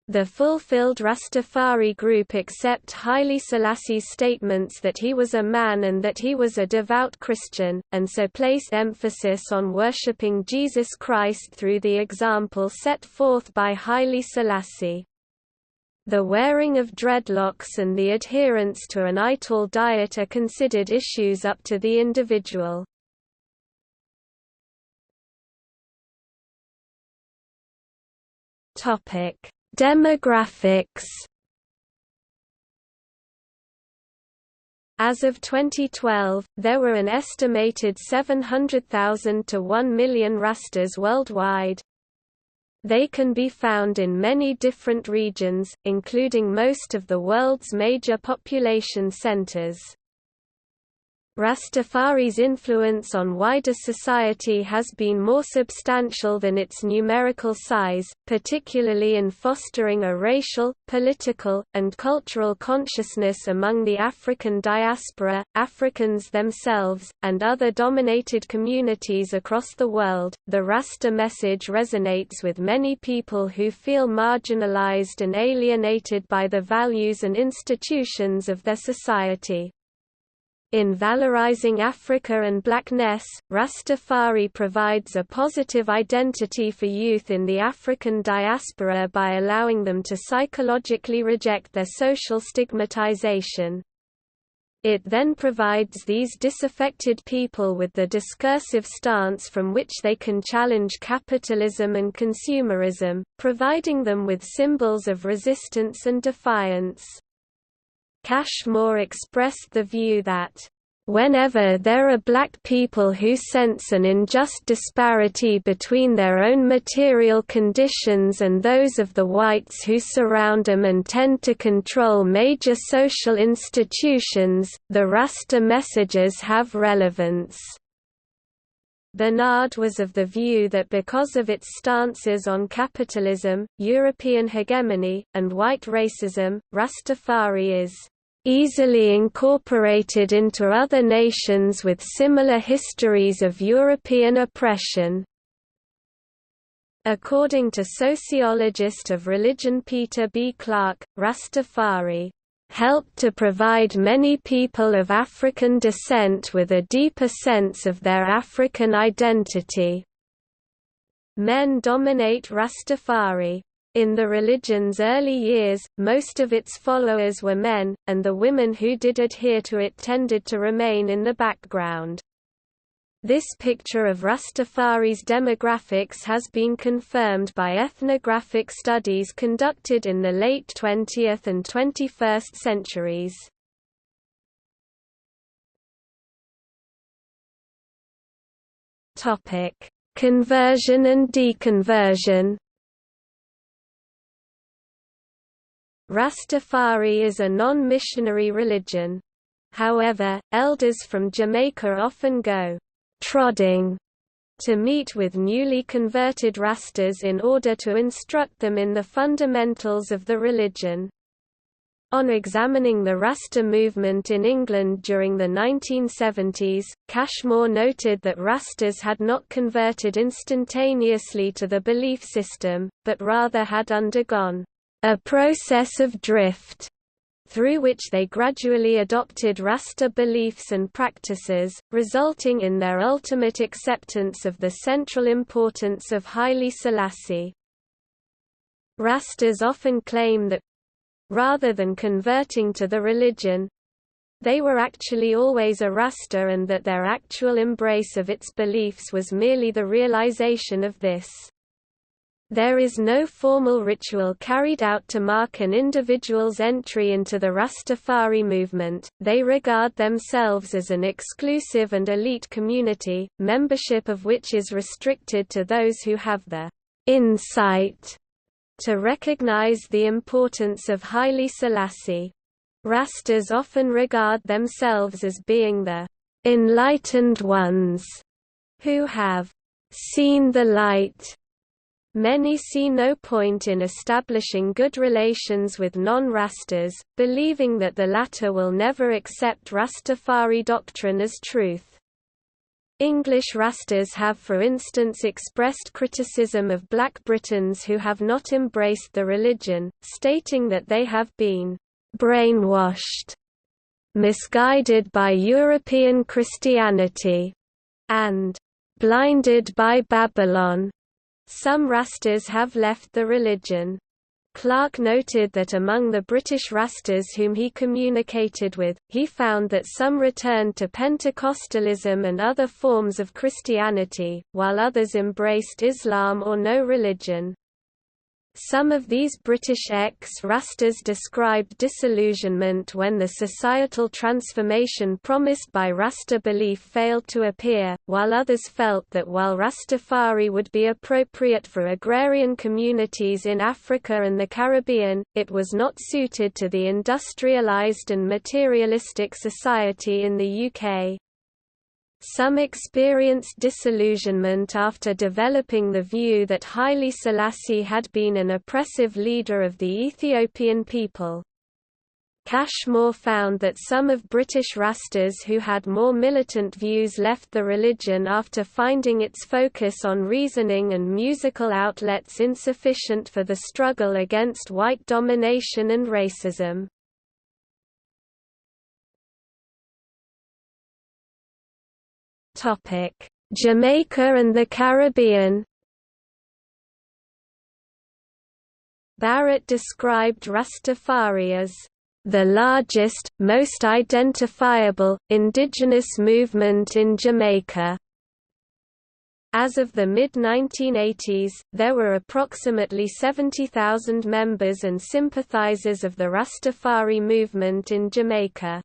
Speaker 1: The Fulfilled Rastafari group accept Haile Selassie's statements that he was a man and that he was a devout Christian, and so place emphasis on worshipping Jesus Christ through the example set forth by Haile Selassie. The wearing of dreadlocks and the adherence to an Ital diet are considered issues up to the individual. Demographics. As of 2012, there were an estimated 700,000 to 1 million Rastas worldwide. They can be found in many different regions, including most of the world's major population centers. Rastafari's influence on wider society has been more substantial than its numerical size, particularly in fostering a racial, political, and cultural consciousness among the African diaspora, Africans themselves, and other dominated communities across the world. The Rasta message resonates with many people who feel marginalized and alienated by the values and institutions of their society. In valorizing Africa and blackness, Rastafari provides a positive identity for youth in the African diaspora by allowing them to psychologically reject their social stigmatization. It then provides these disaffected people with the discursive stance from which they can challenge capitalism and consumerism, providing them with symbols of resistance and defiance. Cashmore expressed the view that, "Whenever there are black people who sense an unjust disparity between their own material conditions and those of the whites who surround them and tend to control major social institutions, the Rasta messages have relevance." Bernard was of the view that because of its stances on capitalism, European hegemony, and white racism, Rastafari is easily incorporated into other nations with similar histories of European oppression. According to sociologist of religion Peter B. Clark, Rastafari helped to provide many people of African descent with a deeper sense of their African identity. Men dominate Rastafari. In the religion's early years, most of its followers were men, and the women who did adhere to it tended to remain in the background. This picture of Rastafari's demographics has been confirmed by ethnographic studies conducted in the late 20th and 21st centuries. Conversion and deconversion. Rastafari is a non-missionary religion. However, elders from Jamaica often go «trodding» to meet with newly converted Rastas in order to instruct them in the fundamentals of the religion. On examining the Rasta movement in England during the 1970s, Cashmore noted that Rastas had not converted instantaneously to the belief system, but rather had undergone a process of drift, through which they gradually adopted Rasta beliefs and practices, resulting in their ultimate acceptance of the central importance of Haile Selassie. Rastas often claim that, rather than converting to the religion, they were actually always a Rasta and that their actual embrace of its beliefs was merely the realization of this. There is no formal ritual carried out to mark an individual's entry into the Rastafari movement. They regard themselves as an exclusive and elite community, membership of which is restricted to those who have the insight to recognize the importance of Haile Selassie. Rastas often regard themselves as being the enlightened ones who have seen the light. Many see no point in establishing good relations with non-Rastas, believing that the latter will never accept Rastafari doctrine as truth. English Rastas have for instance expressed criticism of black Britons who have not embraced the religion, stating that they have been brainwashed, misguided by European Christianity, and blinded by Babylon. Some Rastas have left the religion. Clarke noted that among the British Rastas whom he communicated with, he found that some returned to Pentecostalism and other forms of Christianity, while others embraced Islam or no religion. Some of these British ex-Rastas described disillusionment when the societal transformation promised by Rasta belief failed to appear, while others felt that while Rastafari would be appropriate for agrarian communities in Africa and the Caribbean, it was not suited to the industrialized and materialistic society in the UK. Some experienced disillusionment after developing the view that Haile Selassie had been an oppressive leader of the Ethiopian people. Cashmore found that some of British Rastas who had more militant views left the religion after finding its focus on reasoning and musical outlets insufficient for the struggle against white domination and racism. Jamaica and the Caribbean. Barrett described Rastafari as the largest, most identifiable, indigenous movement in Jamaica. As of the mid-1980s, there were approximately 70,000 members and sympathizers of the Rastafari movement in Jamaica.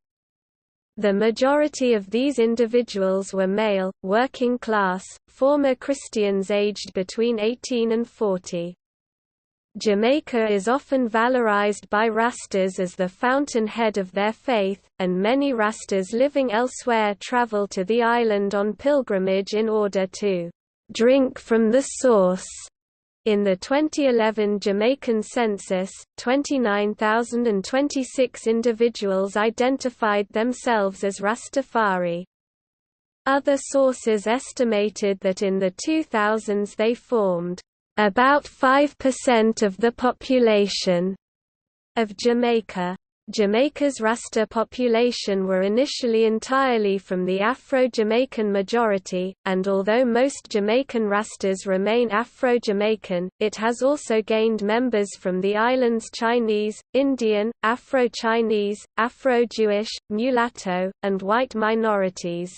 Speaker 1: The majority of these individuals were male, working class, former Christians aged between 18 and 40. Jamaica is often valorized by Rastas as the fountainhead of their faith, and many Rastas living elsewhere travel to the island on pilgrimage in order to drink from the source. In the 2011 Jamaican census, 29,026 individuals identified themselves as Rastafari. Other sources estimated that in the 2000s they formed about 5% of the population of Jamaica. Jamaica's Rasta population were initially entirely from the Afro-Jamaican majority, and although most Jamaican Rastas remain Afro-Jamaican, it has also gained members from the island's Chinese, Indian, Afro-Chinese, Afro-Jewish, mulatto, and white minorities.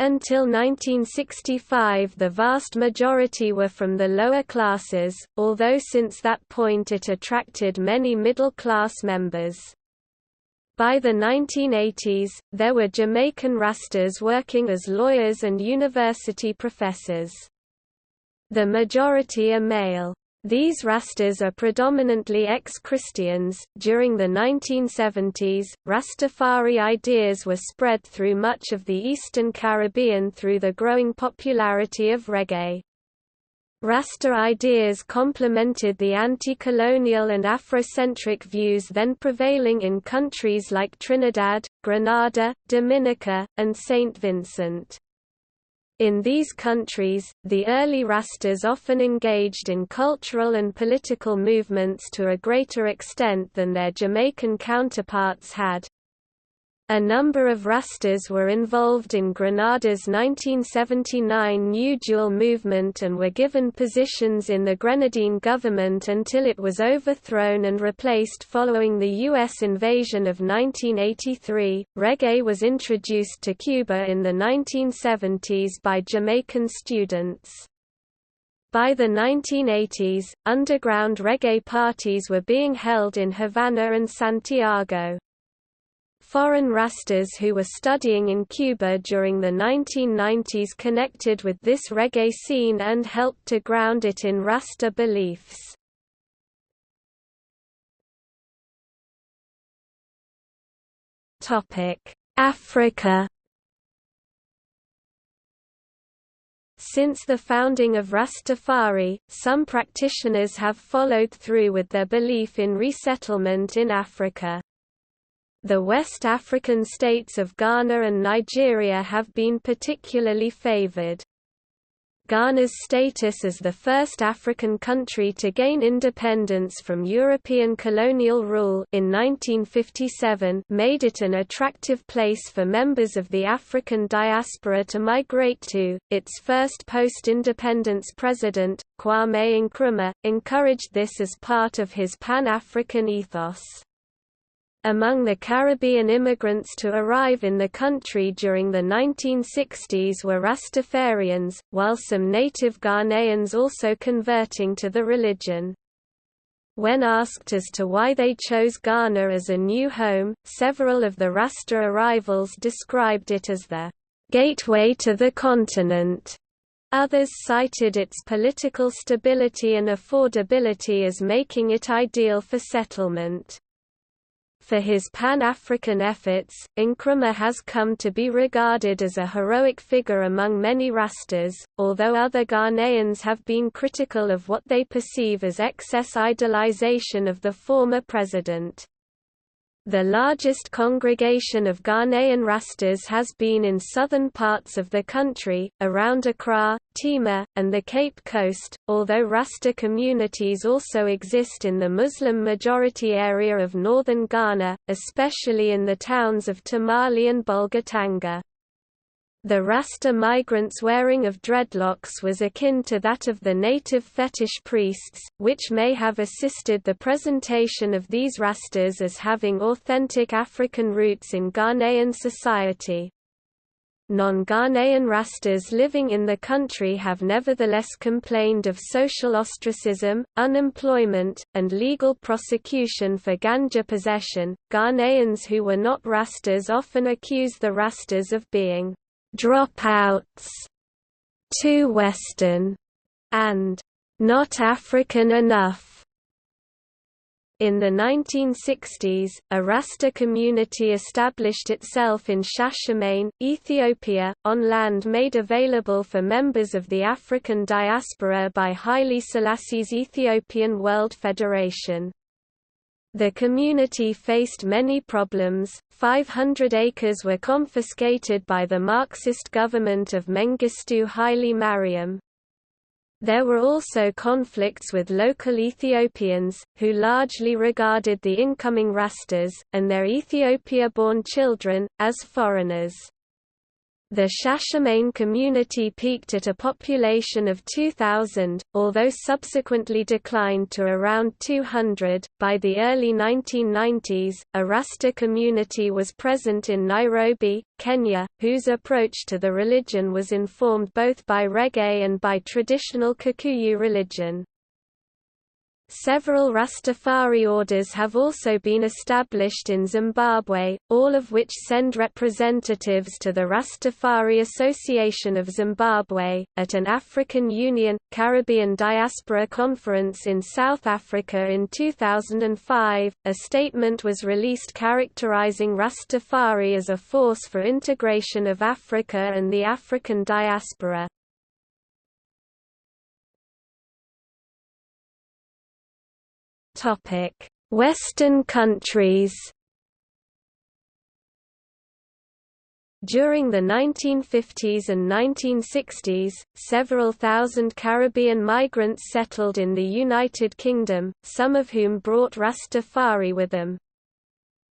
Speaker 1: Until 1965 the vast majority were from the lower classes, although since that point it attracted many middle-class members. By the 1980s, there were Jamaican Rastas working as lawyers and university professors. The majority are male. These Rastas are predominantly ex-Christians. During the 1970s, Rastafari ideas were spread through much of the Eastern Caribbean through the growing popularity of reggae. Rasta ideas complemented the anti-colonial and Afrocentric views then prevailing in countries like Trinidad, Grenada, Dominica, and St. Vincent. In these countries, the early Rastas often engaged in cultural and political movements to a greater extent than their Jamaican counterparts had. A number of Rastas were involved in Grenada's 1979 New Dual movement and were given positions in the Grenadine government until it was overthrown and replaced following the U.S. invasion of 1983. Reggae was introduced to Cuba in the 1970s by Jamaican students. By the 1980s, underground reggae parties were being held in Havana and Santiago. Foreign Rastas who were studying in Cuba during the 1990s connected with this reggae scene and helped to ground it in Rasta beliefs. Africa. Since the founding of Rastafari, some practitioners have followed through with their belief in resettlement in Africa. The West African states of Ghana and Nigeria have been particularly favored. Ghana's status as the first African country to gain independence from European colonial rule in 1957 made it an attractive place for members of the African diaspora to migrate to. Its first post-independence president, Kwame Nkrumah, encouraged this as part of his Pan-African ethos. Among the Caribbean immigrants to arrive in the country during the 1960s were Rastafarians, while some native Ghanaians also converting to the religion. When asked as to why they chose Ghana as a new home, several of the Rasta arrivals described it as the gateway to the continent. Others cited its political stability and affordability as making it ideal for settlement. For his Pan-African efforts, Nkrumah has come to be regarded as a heroic figure among many Rastas, although other Ghanaians have been critical of what they perceive as excess idolization of the former president. The largest congregation of Ghanaian Rastas has been in southern parts of the country, around Accra, Tema, and the Cape Coast, although Rasta communities also exist in the Muslim-majority area of northern Ghana, especially in the towns of Tamale and Bolgatanga. The Rasta migrants' wearing of dreadlocks was akin to that of the native fetish priests, which may have assisted the presentation of these Rastas as having authentic African roots in Ghanaian society. Non-Ghanaian Rastas living in the country have nevertheless complained of social ostracism, unemployment, and legal prosecution for ganja possession. Ghanaians who were not Rastas often accuse the Rastas of being dropouts, too Western, and not African enough. In the 1960s, a Rasta community established itself in Shashamane, Ethiopia, on land made available for members of the African diaspora by Haile Selassie's Ethiopian World Federation. The community faced many problems. 500 acres were confiscated by the Marxist government of Mengistu Haile Mariam. There were also conflicts with local Ethiopians, who largely regarded the incoming Rastas, and their Ethiopia-born children, as foreigners. The Shashamane community peaked at a population of 2,000, although subsequently declined to around 200. By the early 1990s, a Rasta community was present in Nairobi, Kenya, whose approach to the religion was informed both by reggae and by traditional Kikuyu religion. Several Rastafari orders have also been established in Zimbabwe, all of which send representatives to the Rastafari Association of Zimbabwe. At an African Union Caribbean Diaspora Conference in South Africa in 2005, a statement was released characterizing Rastafari as a force for integration of Africa and the African diaspora. Western countries. During the 1950s and 1960s, several thousand Caribbean migrants settled in the United Kingdom, some of whom brought Rastafari with them.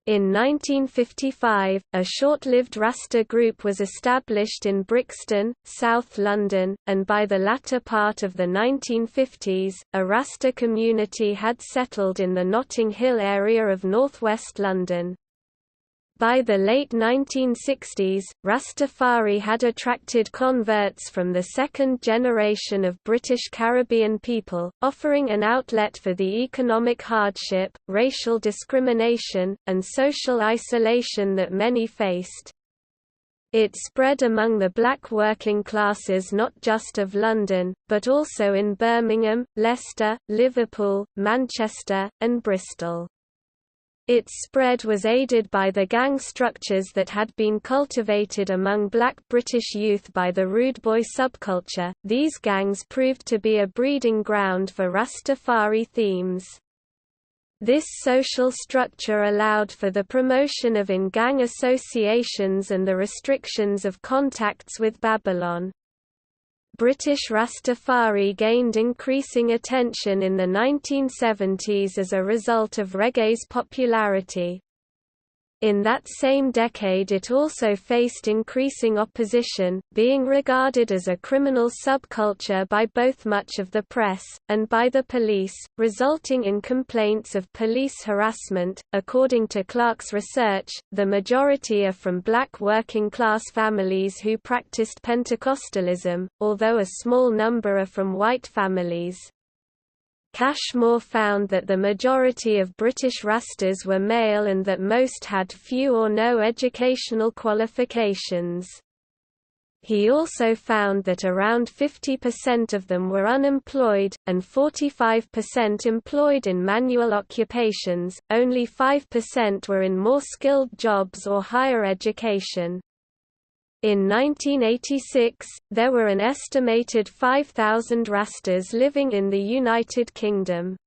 Speaker 1: In 1955, a short-lived Rasta group was established in Brixton, South London, and by the latter part of the 1950s, a Rasta community had settled in the Notting Hill area of northwest London. By the late 1960s, Rastafari had attracted converts from the second generation of British Caribbean people, offering an outlet for the economic hardship, racial discrimination, and social isolation that many faced. It spread among the black working classes not just of London, but also in Birmingham, Leicester, Liverpool, Manchester, and Bristol. Its spread was aided by the gang structures that had been cultivated among black British youth by the rude boy subculture. These gangs proved to be a breeding ground for Rastafari themes. This social structure allowed for the promotion of in-gang associations and the restrictions of contacts with Babylon. British Rastafari gained increasing attention in the 1970s as a result of reggae's popularity. In that same decade it also faced increasing opposition, being regarded as a criminal subculture by both much of the press, and by the police, resulting in complaints of police harassment. According to Clark's research, the majority are from black working-class families who practiced Pentecostalism, although a small number are from white families. Cashmore found that the majority of British Rastas were male and that most had few or no educational qualifications. He also found that around 50% of them were unemployed, and 45% employed in manual occupations, only 5% were in more skilled jobs or higher education. In 1986, there were an estimated 5,000 Rastas living in the United Kingdom.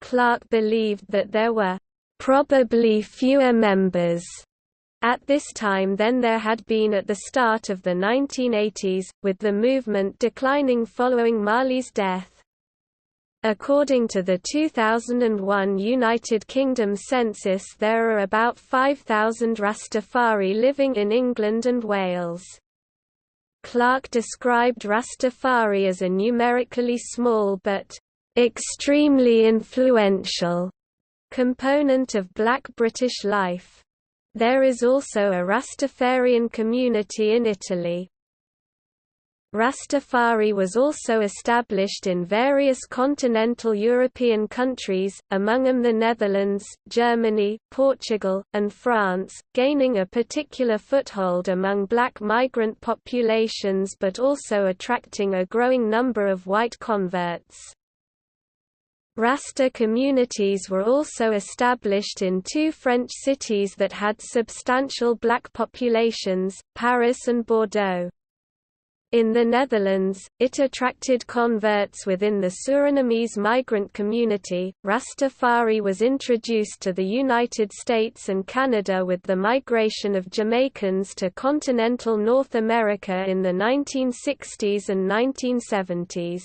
Speaker 1: Clark believed that there were probably fewer members at this time than there had been at the start of the 1980s, with the movement declining following Marley's death. According to the 2001 United Kingdom census, there are about 5,000 Rastafari living in England and Wales. Clark described Rastafari as a numerically small but extremely influential component of black British life. There is also a Rastafarian community in Italy. Rastafari was also established in various continental European countries, among them the Netherlands, Germany, Portugal, and France, gaining a particular foothold among black migrant populations but also attracting a growing number of white converts. Rasta communities were also established in two French cities that had substantial black populations, Paris and Bordeaux. In the Netherlands, it attracted converts within the Surinamese migrant community. Rastafari was introduced to the United States and Canada with the migration of Jamaicans to continental North America in the 1960s and 1970s.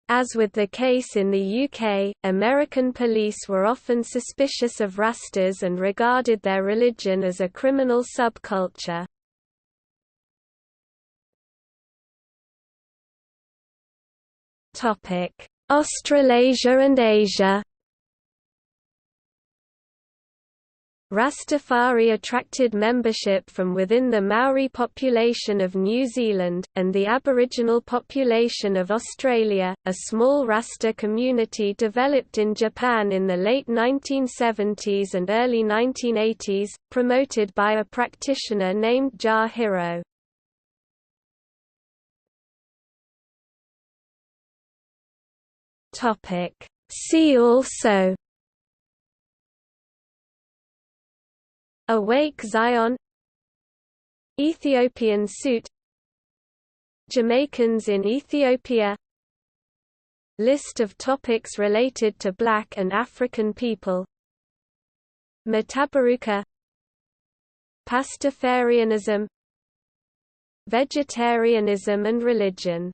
Speaker 1: As with the case in the UK, American police were often suspicious of Rastas and regarded their religion as a criminal subculture. Australasia and Asia. Rastafari attracted membership from within the Maori population of New Zealand, and the Aboriginal population of Australia. A small Rasta community developed in Japan in the late 1970s and early 1980s, promoted by a practitioner named Ja Hiro. See also: Awake Zion, Ethiopian suit, Jamaicans in Ethiopia, List of topics related to Black and African people, Matabaruka, Pastafarianism, Vegetarianism and religion.